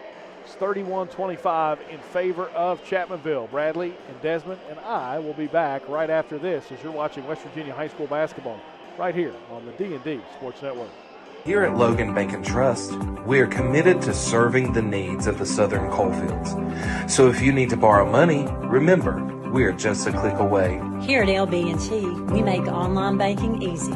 is 31-25 in favor of Chapmanville. Bradley and Desmond and I will be back right after this as you're watching West Virginia High School basketball right here on the D&D Sports Network. Here at Logan Bank & Trust, we are committed to serving the needs of the Southern Coalfields. So if you need to borrow money, remember, we are just a click away. Here at LB&T, we make online banking easy.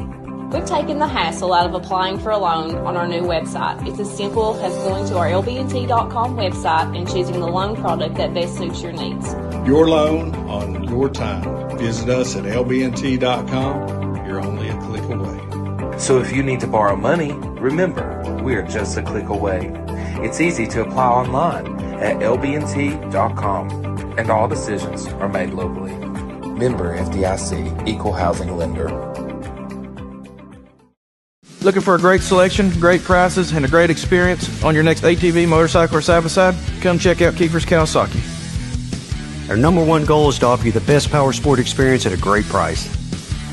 We've taken the hassle out of applying for a loan on our new website. It's as simple as going to our lbnt.com website and choosing the loan product that best suits your needs. Your loan on your time. Visit us at lbnt.com. You're only a click away. So if you need to borrow money, remember, we are just a click away. It's easy to apply online at lbnt.com, and all decisions are made locally. Member FDIC, Equal Housing Lender. Looking for a great selection, great prices, and a great experience on your next ATV, motorcycle, or side-by-side? Come check out Kiefer's Kawasaki. Our #1 goal is to offer you the best power sport experience at a great price.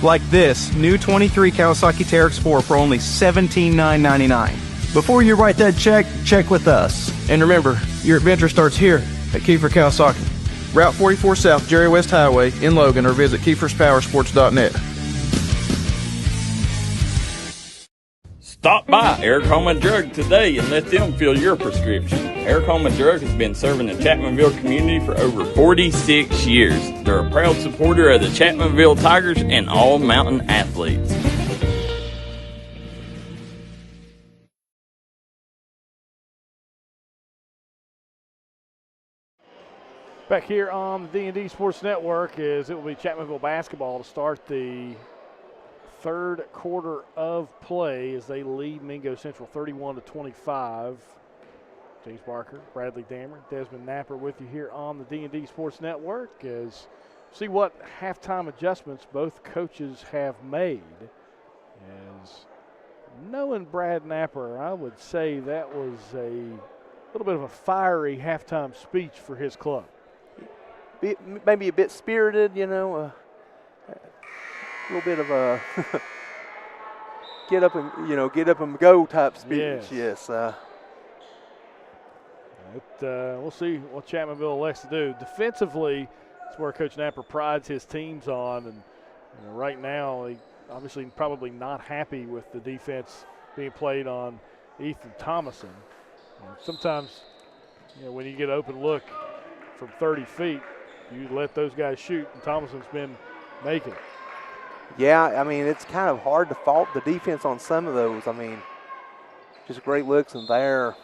Like this new 23 Kawasaki Teryx 4 for only $17,999. Before you write that check, check with us. And remember, your adventure starts here at Kiefer Kawasaki. Route 44 South, Jerry West Highway in Logan, or visit KiefersPowersports.net. Stop by Eric Homa Drug today and let them fill your prescription. Eric Homa Drug has been serving the Chapmanville community for over 46 years. They're a proud supporter of the Chapmanville Tigers and all mountain athletes. Back here on the D&D Sports Network is it will be Chapmanville basketball to start the third quarter of play as they lead Mingo Central 31-25. James Barker, Bradley Damron, Desmond Napier with you here on the D&D Sports Network as see what halftime adjustments both coaches have made. As knowing Brad Napier, I would say that was a little bit of a fiery halftime speech for his club. Maybe a bit spirited, a little bit of a get up and go type speech. Yes. We'll see what Chapmanville elects to do. Defensively, it's where Coach Napier prides his teams on, and right now, he obviously probably not happy with the defense being played on Ethan Thomason. Sometimes, when you get open look from 30 feet, you let those guys shoot, and Thomason's been making it. Yeah, it's kind of hard to fault the defense on some of those. Just great looks in there.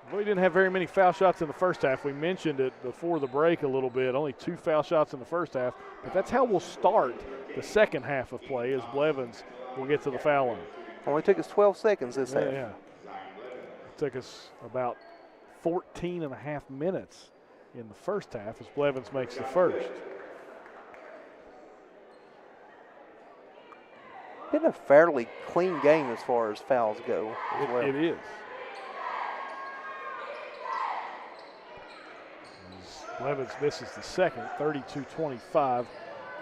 Well, we didn't have very many foul shots in the first half. We mentioned it before the break a little bit. Only 2 foul shots in the first half. But that's how we'll start the second half of play as Blevins will get to the foul line. Only took us 12 seconds this half. Yeah. It took us about 14 and a half minutes in the first half as Blevins makes the first. Been a fairly clean game as far as fouls go as well. It is. Blevins misses the second, 32-25, a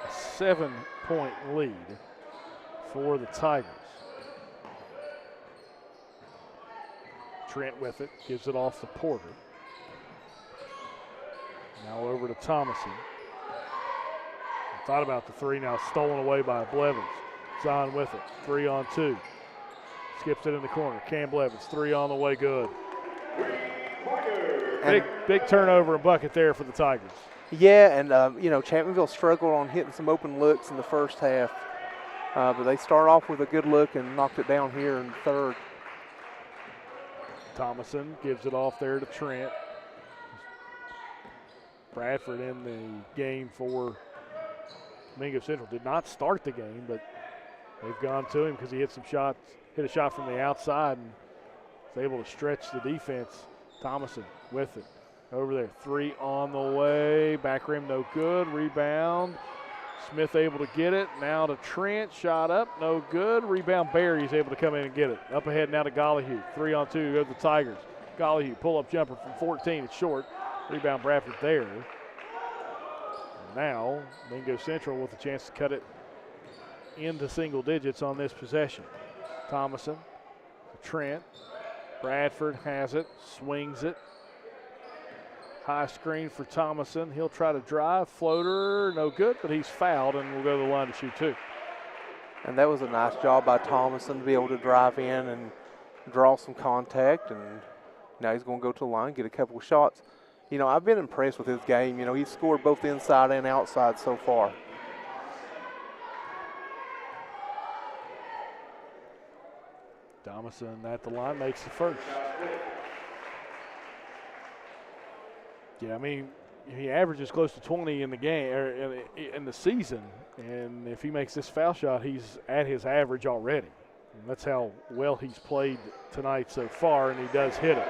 7-point lead for the Tigers. Trent with it, gives it off to Porter. Now over to Thomason. Thought about the three, now stolen away by Blevins. Zahn with it, 3-on-2. Skips it in the corner. Cam Blevins, 3 on the way, good. Big turnover and bucket there for the Tigers. Yeah, and, Chapmanville struggled on hitting some open looks in the first half. But they start off with a good look and knocked it down here in the third. Thomason gives it off there to Trent. Bradford in the game for Mingo Central. Did not start the game, but they've gone to him because he hit a shot from the outside and was able to stretch the defense. Thomason with it. Over there, 3 on the way. Back rim, no good. Rebound. Smith able to get it. Now to Trent. Shot up, no good. Rebound, Barry's able to come in and get it. Up ahead now to Gollihue. 3 on 2 go to the Tigers. Gollihue, pull-up jumper from 14. It's short. Rebound, Bradford there. And now, Mingo Central with a chance to cut it into single digits on this possession. Thomason to Trent. Bradford has it, swings it. High screen for Thomason. He'll try to drive. Floater, no good, but he's fouled and will go to the line to shoot 2. And that was a nice job by Thomason to be able to drive in and draw some contact. And now he's going to go to the line, get a couple of shots. I've been impressed with his game. He's scored both inside and outside so far. Thomason at the line makes the first. Yeah, he averages close to 20 in the game or in the season, and if he makes this foul shot, he's at his average already. And that's how well he's played tonight so far, and he does hit it.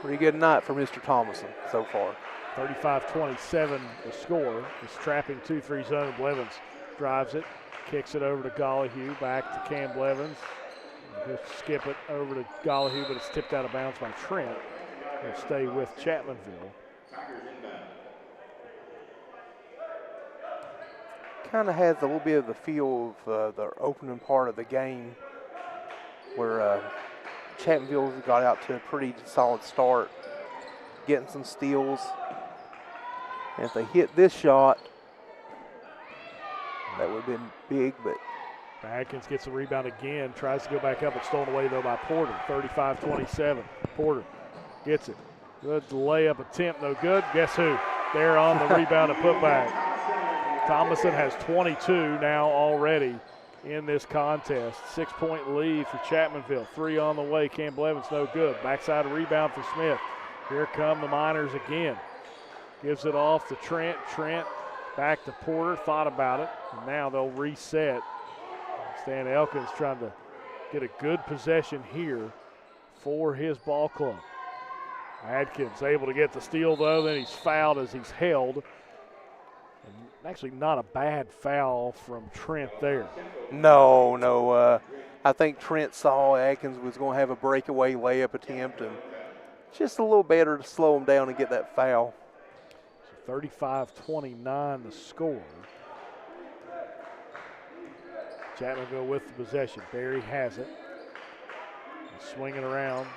Pretty good night for Mr. Thomason so far. 35-27 the score. He's trapping 2-3 zone. Blevins drives it, kicks it over to Gollihue, back to Cam Blevins. He'll skip it over to Gollihue, but it's tipped out of bounds by Trent. He'll stay with Chapmanville. Kind of has a little bit of the feel of the opening part of the game where Chapmanville got out to a pretty solid start, getting some steals. And if they hit this shot, that would have been big, but Atkins gets the rebound again, tries to go back up. It's stolen away, though, by Porter. 35-27. Porter gets it. Good layup attempt, no good. Guess who? There on the rebound and putback. Thomason has 22 now already in this contest. 6-point lead for Chapmanville. 3 on the way. Cam Blevins, no good. Backside rebound for Smith. Here come the Miners again. Gives it off to Trent. Trent back to Porter. Thought about it. And now they'll reset. Stan Elkins trying to get a good possession here for his ball club. Adkins able to get the steal, though. Then he's fouled as he's held. And actually not a bad foul from Trent there. No. I think Trent saw Adkins was going to have a breakaway layup attempt, and just a little better to slow him down and get that foul. So 35-29 the score. Chapmanville with the possession. Barry has it. He's swinging around.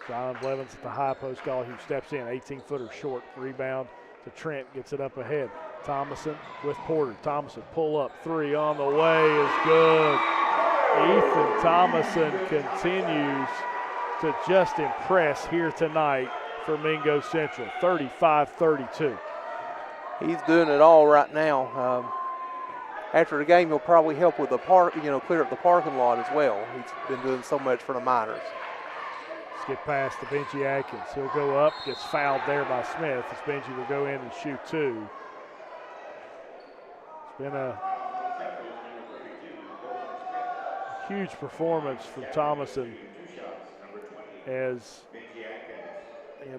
John Blevins at the high post. Gollihue steps in. 18-footer short. Rebound to Trent. Gets it up ahead. Thomason with Porter. Thomason pull up. 3 on the way is good. Ethan Thomason continues to just impress here tonight for Mingo Central. 35-32. He's doing it all right now. After the game, he'll probably help with the clear up the parking lot as well. He's been doing so much for the Miners. Skip past to Benji Atkins. He'll go up, gets fouled there by Smith as Benji will go in and shoot 2. It's been a huge performance from Thomason as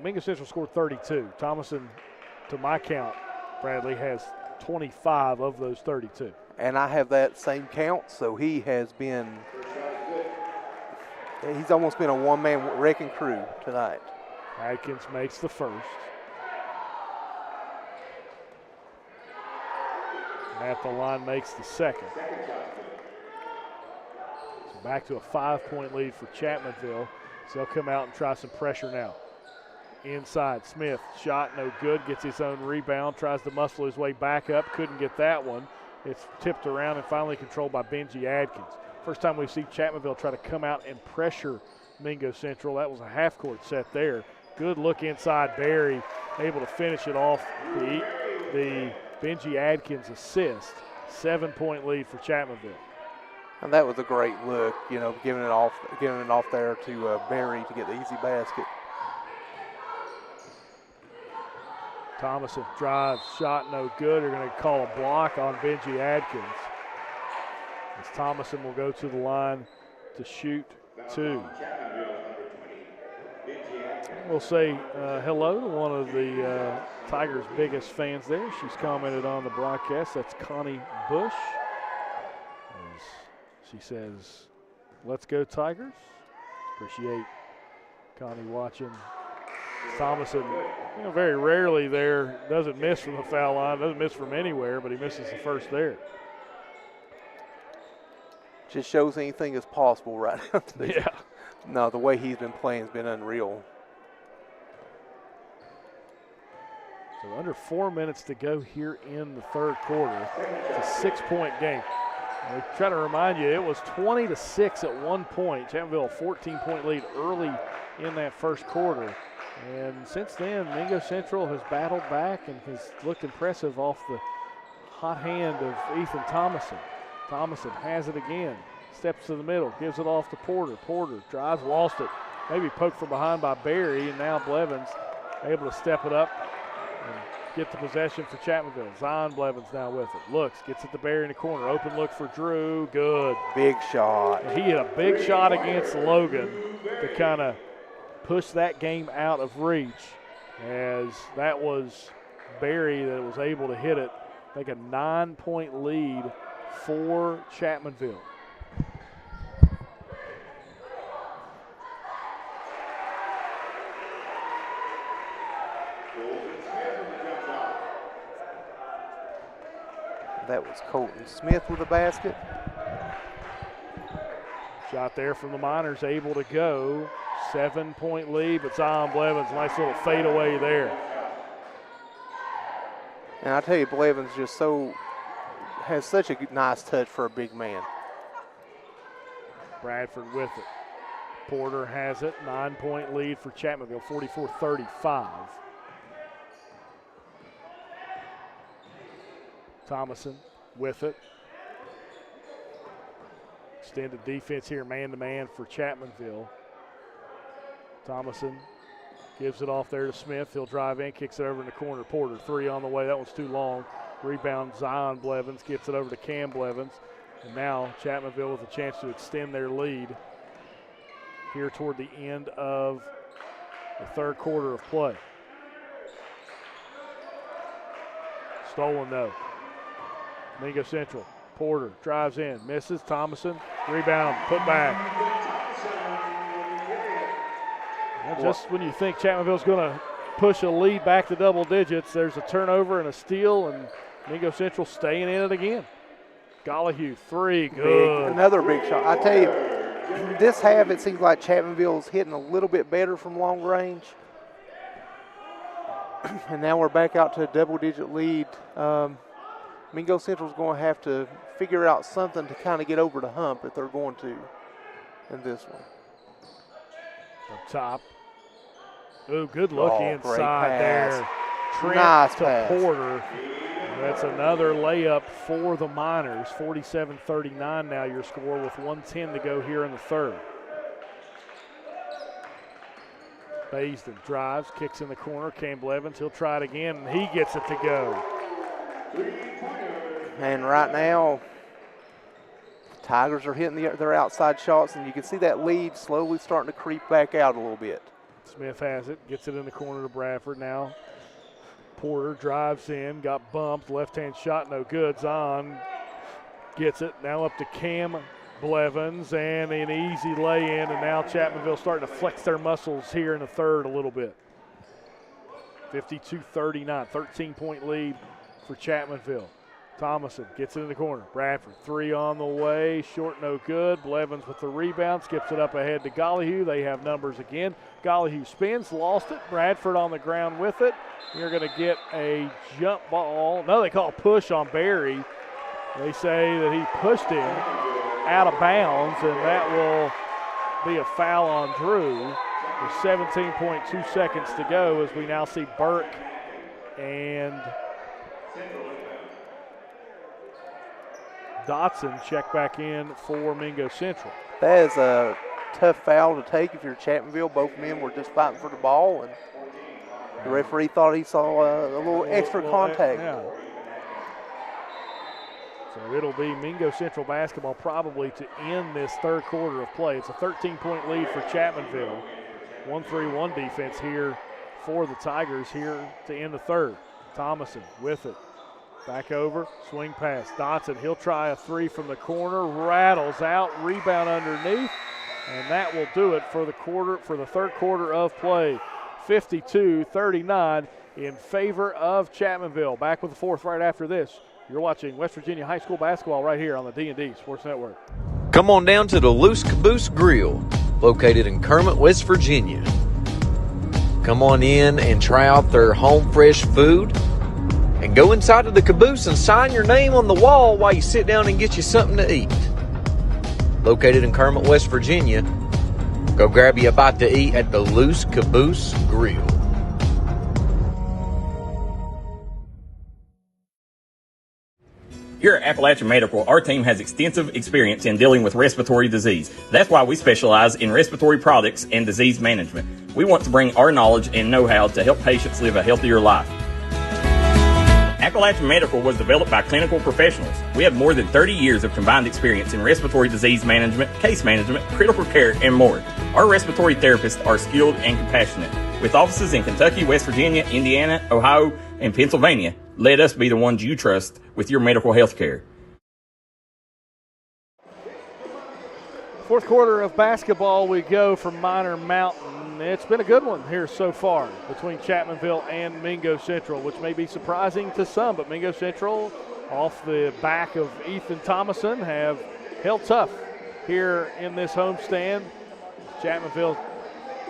Mingo Central scored 32. Thomason, to my count, Bradley, has 25 of those 32. And I have that same count, so he's almost been a one-man wrecking crew tonight. Atkins makes the first. And at the line makes the second. So back to a 5-point lead for Chapmanville. So they'll come out and try some pressure now. Inside, Smith, shot no good, gets his own rebound, tries to muscle his way back up, couldn't get that one. It's tipped around and finally controlled by Benji Adkins. First time we've seen Chapmanville try to come out and pressure Mingo Central. That was a half-court set there. Good look inside. Barry able to finish it off the Benji Adkins assist. 7-point lead for Chapmanville. And that was a great look, giving it off there to Barry to get the easy basket. Thomason drives, shot no good. They're going to call a block on Benji Adkins. As Thomason will go to the line to shoot 2. We'll say hello to one of the Tigers' biggest fans there. She's commented on the broadcast. That's Connie Bush. As she says, "Let's go Tigers." Appreciate Connie watching. Thomason, very rarely there, doesn't miss from the foul line, doesn't miss from anywhere, but he misses the first there. Just shows anything is possible right now. Yeah. No, the way he's been playing has been unreal. So under 4 minutes to go here in the third quarter. It's a 6-point game. I try to remind you, it was 20-6 at one point. Chapmanville, a 14-point lead early in that first quarter. And since then, Mingo Central has battled back and has looked impressive off the hot hand of Ethan Thomason. Thomason has it again, steps to the middle, gives it off to Porter. Porter drives, lost it. Maybe poked from behind by Barry, and now Blevins able to step it up and get the possession for Chapmanville. Zion Blevins now with it. Looks, gets it to Barry in the corner. Open look for Drew. Good. Big shot. And he hit a big shot against Logan to kind of push that game out of reach, as that was Barry that was able to hit it. I think a 9-point lead for Chapmanville. That was Colton Smith with a basket. Shot there from the Miners, able to go. 7-point lead, but Zion Blevins, nice little fadeaway there. And I tell you, Blevins just has such a nice touch for a big man. Bradford with it. Porter has it. 9-point lead for Chapmanville, 44-35. Thomason with it. Extended defense here, man-to-man for Chapmanville. Thomason gives it off there to Smith. He'll drive in, kicks it over in the corner. Porter, 3 on the way. That one's too long. Rebound, Zion Blevins gets it over to Cam Blevins. And now Chapmanville with a chance to extend their lead here toward the end of the third quarter of play. Stolen though. Mingo Central. Porter drives in, misses. Thomason, rebound, put back. Well, just when you think Chapmanville's going to push a lead back to double digits, there's a turnover and a steal, and Mingo Central staying in it again. Gollihue, 3, good. Another big shot. I tell you, this half it seems like Chapmanville's hitting a little bit better from long range. And now we're back out to a double-digit lead. Mingo Central's going to have to figure out something to kind of get over the hump if they're going to in this one. Up top. Ooh, good look inside there. Trent nice to pass. Porter. That's another layup for the Miners. 47-39 now your score with 1:10 to go here in the third. Baisden drives, kicks in the corner. Cam Blevins, he'll try it again, and he gets it to go. And right now, Tigers are hitting their outside shots, and you can see that lead slowly starting to creep back out a little bit. Smith has it, gets it in the corner to Bradford now. Porter drives in, got bumped, left-hand shot, no good. Zahn gets it, now up to Cam Blevins, and an easy lay-in, and now Chapmanville starting to flex their muscles here in the third a little bit. 52-39, 13-point lead for Chapmanville. Thomason gets it in the corner. Bradford, 3 on the way, short, no good. Blevins with the rebound, skips it up ahead to Gollihue. They have numbers again. Gollihue spins, lost it. Bradford on the ground with it. You're going to get a jump ball. No, they call a push on Barry. They say that he pushed him out of bounds, and that will be a foul on Drew. with 17.2 seconds to go as we now see Burke and Dotson check back in for Mingo Central. That is a tough foul to take if you're Chapmanville. Both men were just fighting for the ball, and the referee thought he saw a little extra contact. Yeah. So it'll be Mingo Central basketball probably to end this third quarter of play. It's a 13-point lead for Chapmanville. 1-3-1 defense here for the Tigers here to end the third. Thomason with it. Back over, swing pass. Dotson, he'll try a three from the corner, rattles out, rebound underneath, and that will do it for the third quarter of play. 52-39 in favor of Chapmanville. Back with the fourth right after this. You're watching West Virginia High School basketball right here on the D&D Sports Network. Come on down to the Loose Caboose Grill, located in Kermit, West Virginia. Come on in and try out their home fresh food, and go inside of the caboose and sign your name on the wall while you sit down and get you something to eat. Located in Kermit, West Virginia, go grab you a bite to eat at the Loose Caboose Grill. Here at Appalachian Medical, our team has extensive experience in dealing with respiratory disease. That's why we specialize in respiratory products and disease management. We want to bring our knowledge and know-how to help patients live a healthier life. Appalachian Medical was developed by clinical professionals. We have more than 30 years of combined experience in respiratory disease management, case management, critical care, and more. Our respiratory therapists are skilled and compassionate. With offices in Kentucky, West Virginia, Indiana, Ohio, and Pennsylvania, let us be the ones you trust with your medical health care. Fourth quarter of basketball, we go from Minor Mountain. It's been a good one here so far between Chapmanville and Mingo Central, which may be surprising to some, but Mingo Central, off the back of Ethan Thomason, have held tough here in this homestand. Chapmanville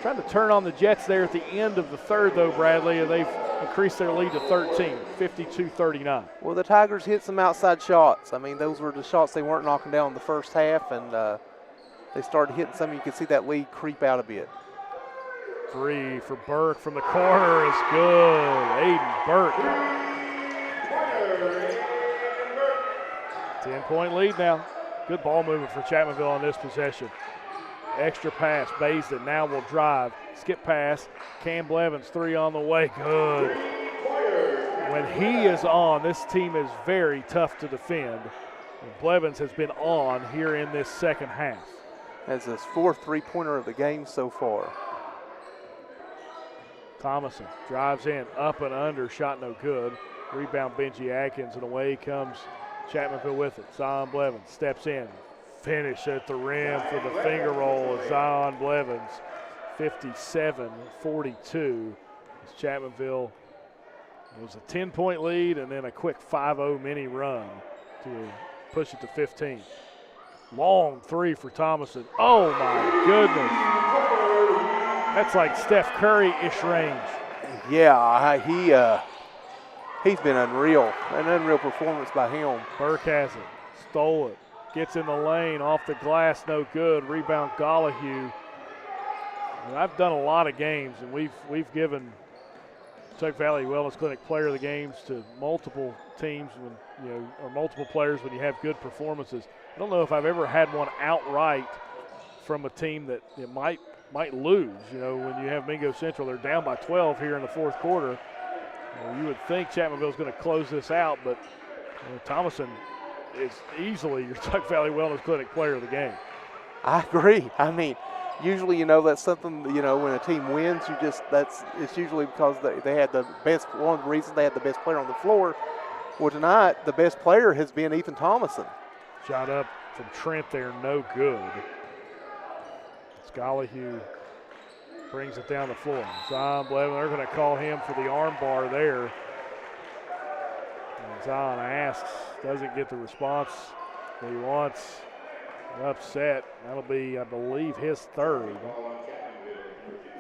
trying to turn on the Jets there at the end of the third, though, Bradley, and they've increased their lead to 13, 52-39. Well, the Tigers hit some outside shots. I mean, those were the shots they weren't knocking down in the first half, and they started hitting some. You could see that lead creep out a bit. Three for Burke from the corner is good. Aiden Burke. 10-point lead now. Good ball movement for Chapmanville on this possession. Extra pass. Basin now will drive. Skip pass. Cam Blevins, three on the way. Good. When he is on, this team is very tough to defend. And Blevins has been on here in this second half. That's his fourth three-pointer of the game so far. Thomason drives in, up and under, shot no good. Rebound Benji Atkins, and away comes Chapmanville with it. Zion Blevins steps in, finish at the rim for the finger roll of Zion Blevins. 57-42. As Chapmanville, it was a 10-point lead and then a quick 5-0 mini run to push it to 15. Long three for Thomason. Oh my goodness. That's like Steph Curry-ish range. Yeah, he's been unreal. An unreal performance by him. Burke has it. Stole it. Gets in the lane. Off the glass. No good. Rebound Gollahue. And I've done a lot of games, and we've given Tug Valley Wellness Clinic Player of the Games to multiple teams when or multiple players when you have good performances. I don't know if I've ever had one outright from a team that might lose. When you have Mingo Central, they're down by 12 here in the fourth quarter. You would think Chapmanville's going to close this out, but Thomason is easily your Tug Valley Wellness Clinic Player of the Game. I agree. I mean, usually, that's something, when a team wins, it's usually because they had the best, one of the reasons they had the best player on the floor. Well, tonight, the best player has been Ethan Thomason. Shot up from Trent there, no good. Gollahue brings it down the floor. Zion Blevins, they're going to call him for the arm bar there. And Zion asks, doesn't get the response that he wants. Upset. That'll be, I believe, his third.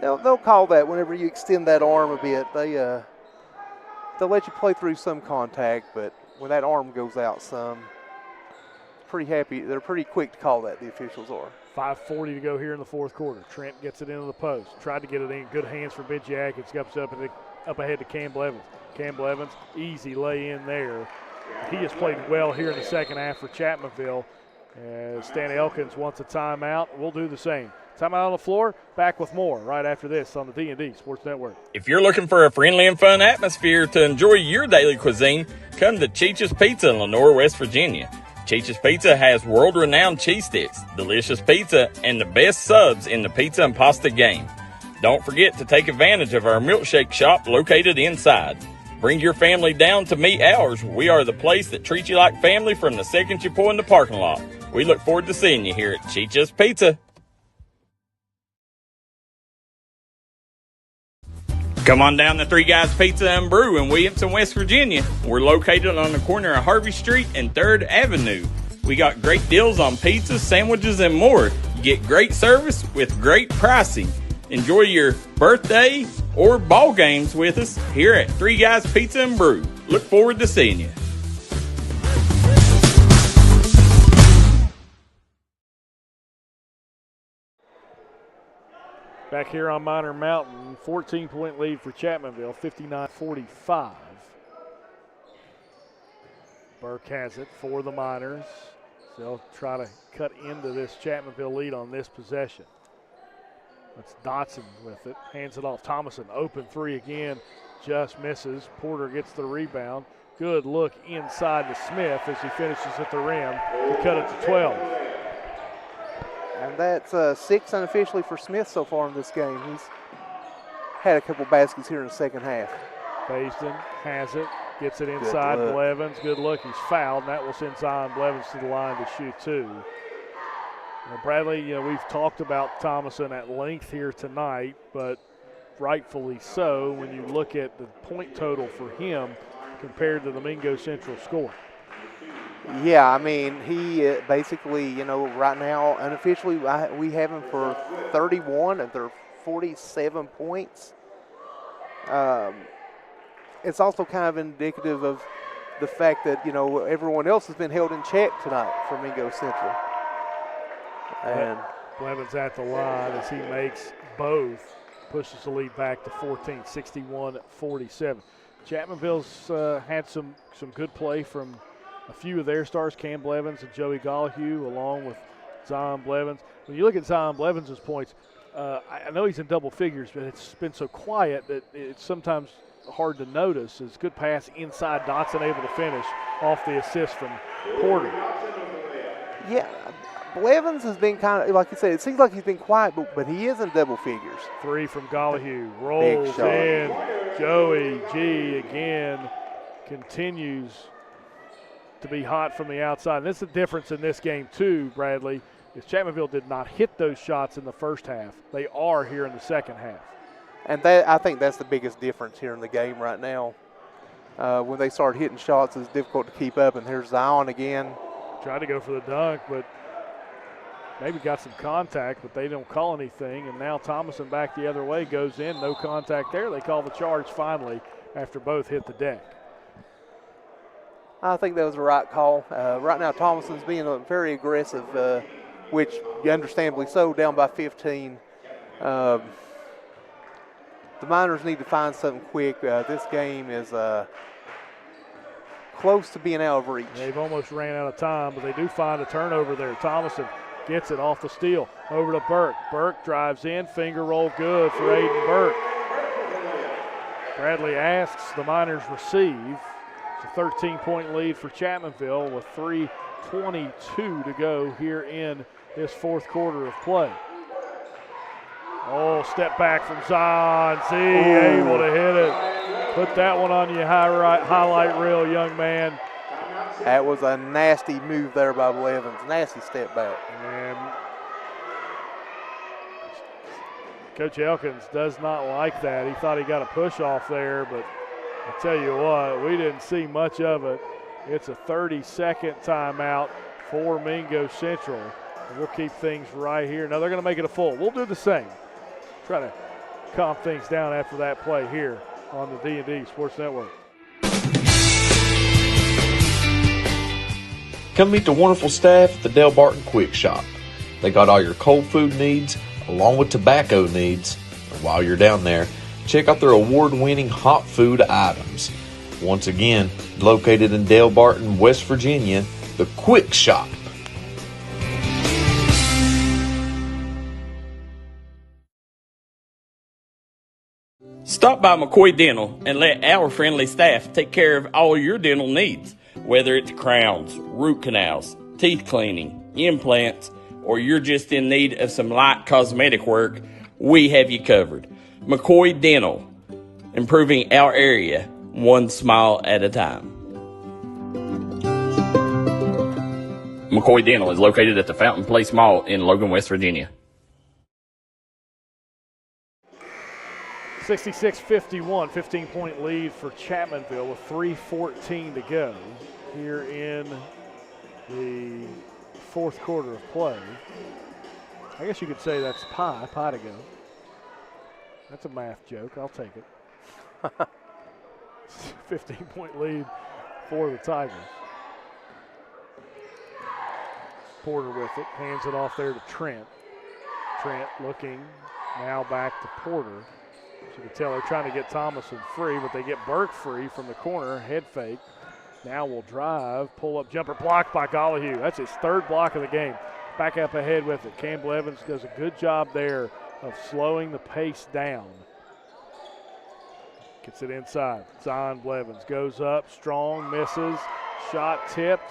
They'll call that whenever you extend that arm a bit. They'll let you play through some contact, but when that arm goes out some, they're pretty quick to call that, the officials are. 5:40 to go here in the fourth quarter. Trent gets it into the post. Tried to get it in. Good hands for Bidjak. It's up ahead to Campbell Evans. Campbell Evans, easy lay in there. He has played well here in the second half for Chapmanville. Stan Elkins wants a timeout. We'll do the same. Timeout on the floor. Back with more right after this on the D&D Sports Network. If you're looking for a friendly and fun atmosphere to enjoy your daily cuisine, come to Cheech's Pizza in Lenore, West Virginia. Cheech's Pizza has world-renowned cheese sticks, delicious pizza, and the best subs in the pizza and pasta game. Don't forget to take advantage of our milkshake shop located inside. Bring your family down to meet ours. We are the place that treats you like family from the second you pull in the parking lot. We look forward to seeing you here at Cheech's Pizza. Come on down to Three Guys Pizza and Brew in Williamson, West Virginia. We're located on the corner of Harvey Street and 3rd Avenue. We got great deals on pizzas, sandwiches, and more. You get great service with great pricing. Enjoy your birthday or ball games with us here at Three Guys Pizza and Brew. Look forward to seeing you. Back here on Minor Mountain, 14-point lead for Chapmanville, 59-45. Burke has it for the Miners. They'll try to cut into this Chapmanville lead on this possession. That's Dotson with it. Hands it off. Thomason, open three again. Just misses. Porter gets the rebound. Good look inside to Smith as he finishes at the rim to cut it to 12. And that's 6 unofficially for Smith so far in this game. He's had a couple baskets here in the second half. Basin has it. Gets it inside. Blevins. Good look. He's fouled. And that will send Zion Blevins to the line to shoot two. Bradley, we've talked about Thomason at length here tonight, but rightfully so when you look at the point total for him compared to the Mingo Central score. Yeah, I mean, he basically, right now, unofficially, we have him for 31 of their 47 points. It's also kind of indicative of the fact that, everyone else has been held in check tonight for Mingo Central. And Blevins at the line as he makes both, pushes the lead back to 14, 61-47. Chapmanville's had some good play from a few of their stars, Cam Blevins and Joey Gollahue, along with Zion Blevins. When you look at Zion Blevins' points, I know he's in double figures, but it's been so quiet that it's sometimes hard to notice. It's good pass inside. Dotson able to finish off the assist from Porter. Yeah, Blevins has been kind of, like you said, it seems like he's been quiet, but he is in double figures. Three from Gollahue. Rolls in. Joey G again continues to be hot from the outside. And this is the difference in this game, too, Bradley, is Chapmanville did not hit those shots in the first half. They are here in the second half. And I think that's the biggest difference here in the game right now. When they start hitting shots, it's difficult to keep up. And here's Zion again. Tried to go for the dunk, but maybe got some contact, but they don't call anything. And now Thomason back the other way, goes in, no contact there. They call the charge finally after both hit the deck. I think that was the right call. Right now, Thomason's being very aggressive, which understandably so, down by 15. The Miners need to find something quick. This game is close to being out of reach. They've almost ran out of time, but they do find a turnover there. Thomason gets it off the steal over to Burke. Burke drives in, finger roll good for Aiden Burke. Bradley asks, the Miners receive. It's a 13-point lead for Chapmanville with 3:22 to go here in this fourth quarter of play. Oh, step back from Zion. Able to hit it. Put that one on your highlight reel, young man. That was a nasty move there by Blevins. Nasty step back. And Coach Elkins does not like that. He thought he got a push off there, but I tell you what, we didn't see much of it. It's a 30-second timeout for Mingo Central. And we'll keep things right here. Now they're going to make it a full. We'll do the same. Try to calm things down after that play here on the D&D Sports Network. Come meet the wonderful staff at the Del Barton Quick Shop. They got all your cold food needs along with tobacco needs. And while you're down there, check out their award-winning hot food items. Once again, located in Dale Barton, West Virginia, the Quick Shop. Stop by McCoy Dental and let our friendly staff take care of all your dental needs. Whether it's crowns, root canals, teeth cleaning, implants, or you're just in need of some light cosmetic work, we have you covered. McCoy Dental, improving our area one smile at a time. McCoy Dental is located at the Fountain Place Mall in Logan, West Virginia. 66-51, 15-point lead for Chapmanville with 3:14 to go here in the fourth quarter of play. I guess you could say that's pie to go. That's a math joke. I'll take it. 15-point lead for the Tigers. Porter with it, hands it off there to Trent. Trent looking now back to Porter. You can tell they're trying to get Thomason free, but they get Burke free from the corner, head fake. Now will drive, pull up jumper blocked by Gollihue. That's his third block of the game. Back up ahead with it. Campbell Evans does a good job there of slowing the pace down. Gets it inside. Zion Blevins goes up, strong, misses, shot tipped,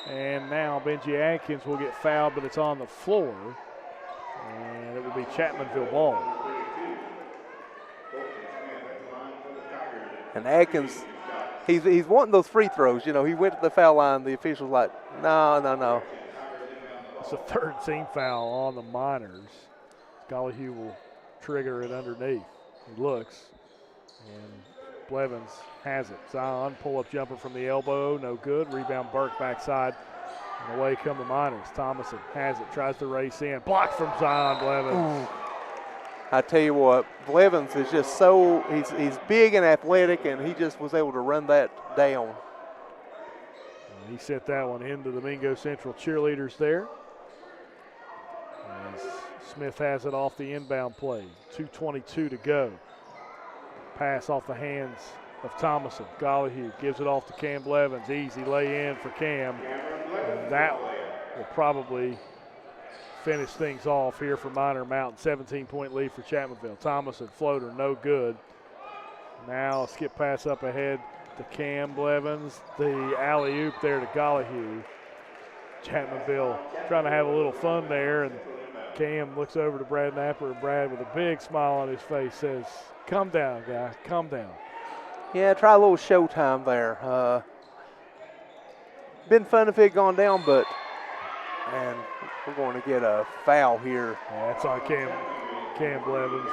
and now Benji Atkins will get fouled, but it's on the floor, and it will be Chapmanville ball. And Atkins, he's wanting those free throws. You know, he went to the foul line. The official's like, no. It's a third team foul on the Miners. Gollihue will trigger it underneath. He looks, and Blevins has it. Zion, pull-up jumper from the elbow, no good. Rebound Burke backside, and away come the Miners. Thomason has it, tries to race in. Blocked from Zion Blevins. Ooh. I tell you what, Blevins is just so, he's big and athletic, and he just was able to run that down. He sent that one into the Mingo Central cheerleaders there. As Smith has it off the inbound play. 2:22 to go. Pass off the hands of Thomason. Gollihue gives it off to Cam Blevins. Easy lay in for Cam. And that will probably finish things off here for Minor Mountain. 17-point lead for Chapmanville. Thomason, floater, no good. Now a skip pass up ahead to Cam Blevins. The alley-oop there to Gollihue. Chapmanville trying to have a little fun there, and Cam looks over to Brad Napier, and Brad with a big smile on his face says, "Calm down, guy, calm down." Yeah, try a little showtime there. Been fun if it had gone down, but and we're going to get a foul here. Yeah, that's on Cam Blevins.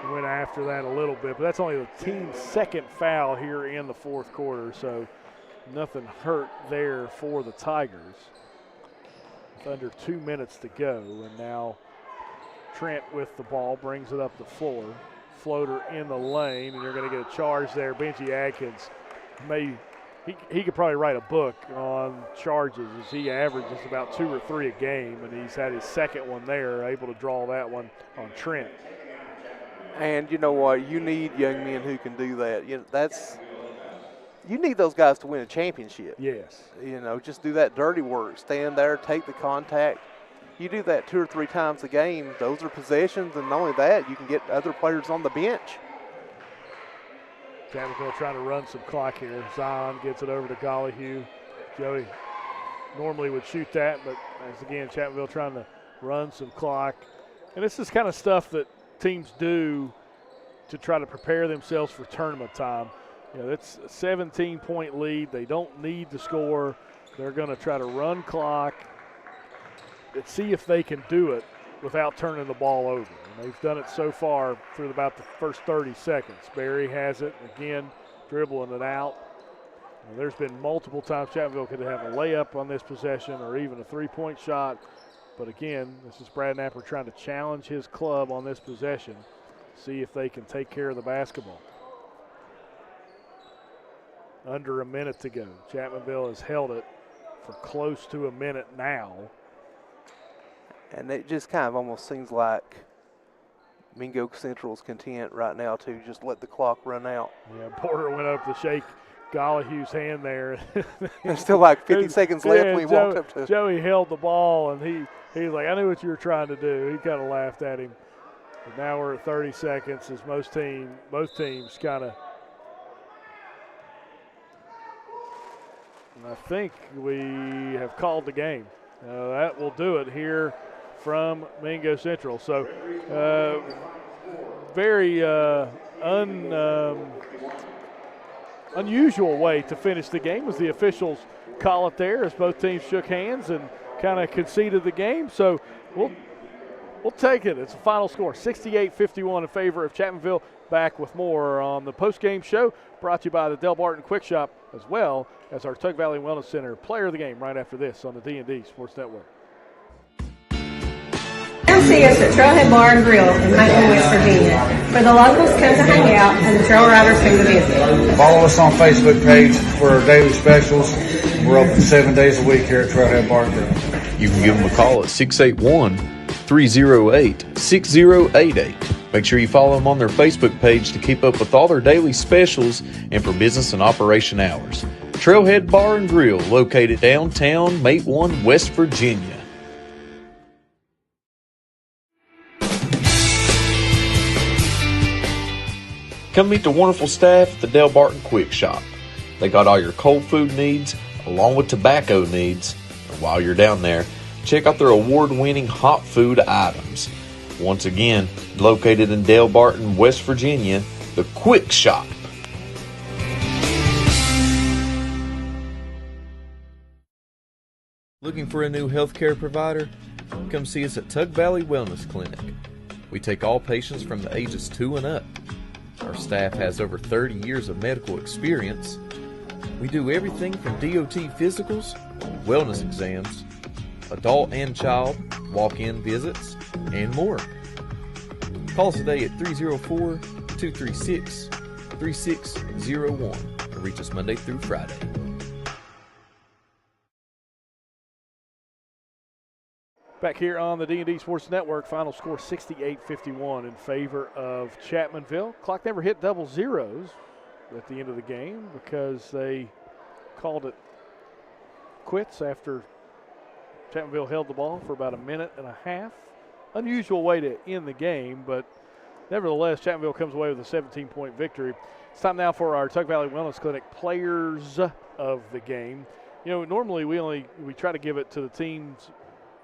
He went after that a little bit, but that's only the team's second foul here in the fourth quarter, so nothing hurt there for the Tigers. With under 2 minutes to go, and now Trent with the ball brings it up the floor. Floater in the lane, and you're going to get a charge there. Benji Atkins he could probably write a book on charges, as he averages about 2 or 3 a game, and he's had his second one there, able to draw that one on Trent. And you know what? You need young men who can do that. You need those guys to win a championship. Yes. You know, just do that dirty work. Stand there, take the contact. You do that 2 or 3 times a game, those are possessions, and not only that, you can get other players on the bench. Chapmanville trying to run some clock here. Zion gets it over to Gollihue. Joey normally would shoot that, but as again, Chapmanville trying to run some clock. And this is kind of stuff that teams do to try to prepare themselves for tournament time. You know, it's a 17-point lead. They don't need to score. They're going to try to run clock and see if they can do it without turning the ball over. And they've done it so far through about the first 30 seconds. Barry has it, again, dribbling it out. And there's been multiple times Chapmanville could have a layup on this possession or even a 3-point shot. But again, this is Brad Napier trying to challenge his club on this possession, see if they can take care of the basketball. Under a minute to go. Chapmanville has held it for close to a minute now. And it just kind of almost seems like Mingo Central's content right now to just let the clock run out. Yeah, Porter went up to shake Gollihue's hand there. There's still like 50 seconds left when he walked up to. Joey held the ball, and he was like, I knew what you were trying to do. He kind of laughed at him. But now we're at 30 seconds as both teams kind of. I think we have called the game. That will do it here from Mingo Central. So very unusual way to finish the game, as the officials call it there, as both teams shook hands and kind of conceded the game. So we'll take it. It's a final score, 68-51 in favor of Chapmanville. Back with more on the postgame show, brought to you by the Del Barton Quick Shop, as well as our Tug Valley Wellness Center. Player of the game right after this on the D&D Sports Network. Come see us at Trailhead Bar and Grill in Macon, West Virginia, where the locals come to hang out and the trail riders come to visit. Follow us on Facebook page for our daily specials. We're open 7 days a week here at Trailhead Bar and Grill. You can give them a call at 681-308-6088. Make sure you follow them on their Facebook page to keep up with all their daily specials and for business and operation hours. Trailhead Bar and Grill, located downtown Matewan, West Virginia. Come meet the wonderful staff at the Del Barton Quick Shop. They got all your cold food needs along with tobacco needs. And while you're down there, check out their award-winning hot food items. Once again, located in Del Barton, West Virginia, the Quick Shop. Looking for a new healthcare provider? Come see us at Tug Valley Wellness Clinic. We take all patients from the ages 2 and up. Our staff has over 30 years of medical experience. We do everything from DOT physicals, wellness exams, adult and child, walk-in visits, and more. Call us today at 304-236-3601 or reach us Monday through Friday. Back here on the D&D Sports Network, final score 68-51 in favor of Chapmanville. Clock never hit double zeros at the end of the game because they called it quits after Chapmanville held the ball for about a minute and a half. Unusual way to end the game, but nevertheless, Chapmanville comes away with a 17-point victory. It's time now for our Tug Valley Wellness Clinic players of the game. You know, normally we try to give it to the team's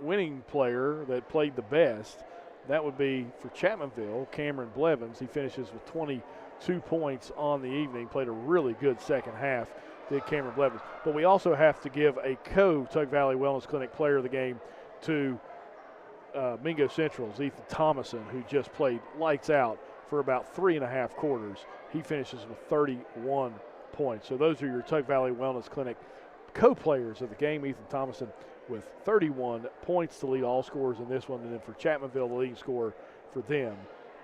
winning player that played the best. That would be for Chapmanville, Cameron Blevins. He finishes with 22 points on the evening, played a really good second half, did Cameron Blevins. But we also have to give a co-Tug Valley Wellness Clinic player of the game to Mingo Central's Ethan Thomason, who just played lights out for about 3.5 quarters. He finishes with 31 points. So those are your Tug Valley Wellness Clinic co-players of the game. Ethan Thomason with 31 points to lead all scorers in this one. And then for Chapmanville, the leading scorer for them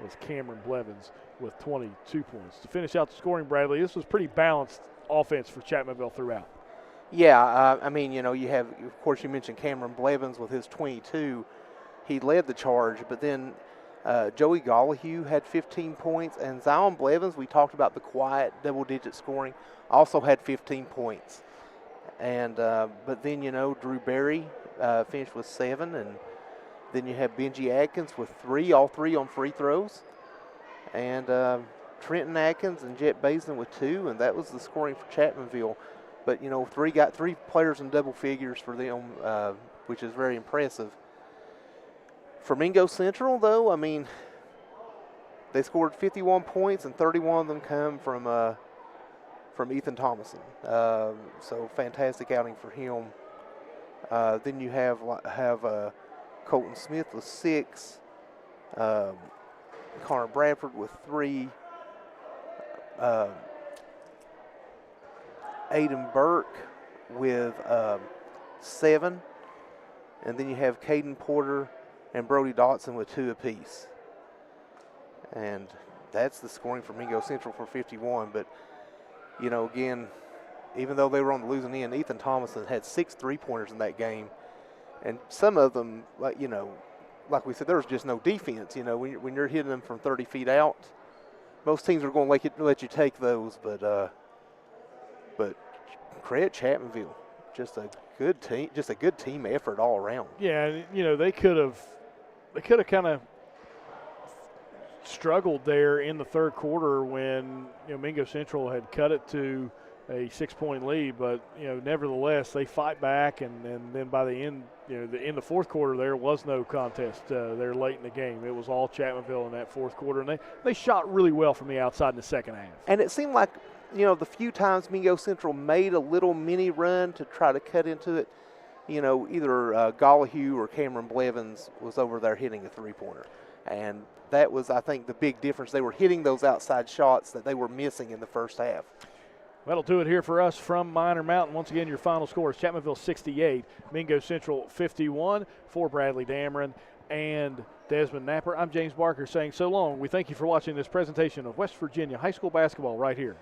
was Cameron Blevins with 22 points. To finish out the scoring, Bradley, this was pretty balanced offense for Chapmanville throughout. Yeah, I mean, you know, you have, of course, you mentioned Cameron Blevins with his 22. He led the charge, but then Joey Gollihu had 15 points, and Zion Blevins, we talked about the quiet double-digit scoring, also had 15 points. And but then, you know, Drew Berry finished with 7, and then you have Benji Atkins with 3, all 3 on free throws, and Trenton Atkins and Jet Basin with 2, and that was the scoring for Chapmanville. But, you know, 3 players in double figures for them, which is very impressive. For Mingo Central, though, I mean, they scored 51 points, and 31 of them come from Ethan Thomason. So fantastic outing for him. Then you have Colton Smith with 6, Connor Bradford with 3, Aiden Burke with 7, and then you have Caden Porter and Brody Dotson with 2 apiece. And that's the scoring for Mingo Central for 51. But, you know, again, even though they were on the losing end, Ethan Thomason had 6 3-pointers in that game. And some of them, like, you know, like we said, there's just no defense. You know, when you're hitting them from 30 feet out, most teams are going to let you take those. But credit Chapmanville, just a good team effort all around. Yeah, and, you know, they could have kind of struggled there in the third quarter when, you know, Mingo Central had cut it to a 6-point lead, but, you know, nevertheless they fight back, and then by the end, you know, in the fourth quarter there was no contest there late in the game. It was all Chapmanville in that fourth quarter, and they shot really well from the outside in the second half. And it seemed like, you know, the few times Mingo Central made a little mini run to try to cut into it, you know, either Gollahue or Cameron Blevins was over there hitting a three-pointer. And that was, I think, the big difference. They were hitting those outside shots that they were missing in the first half. That'll do it here for us from Minor Mountain. Once again, your final score is Chapmanville 68, Mingo Central 51. For Bradley Damron and Desmond Napier, I'm James Barker saying so long. We thank you for watching this presentation of West Virginia High School basketball right here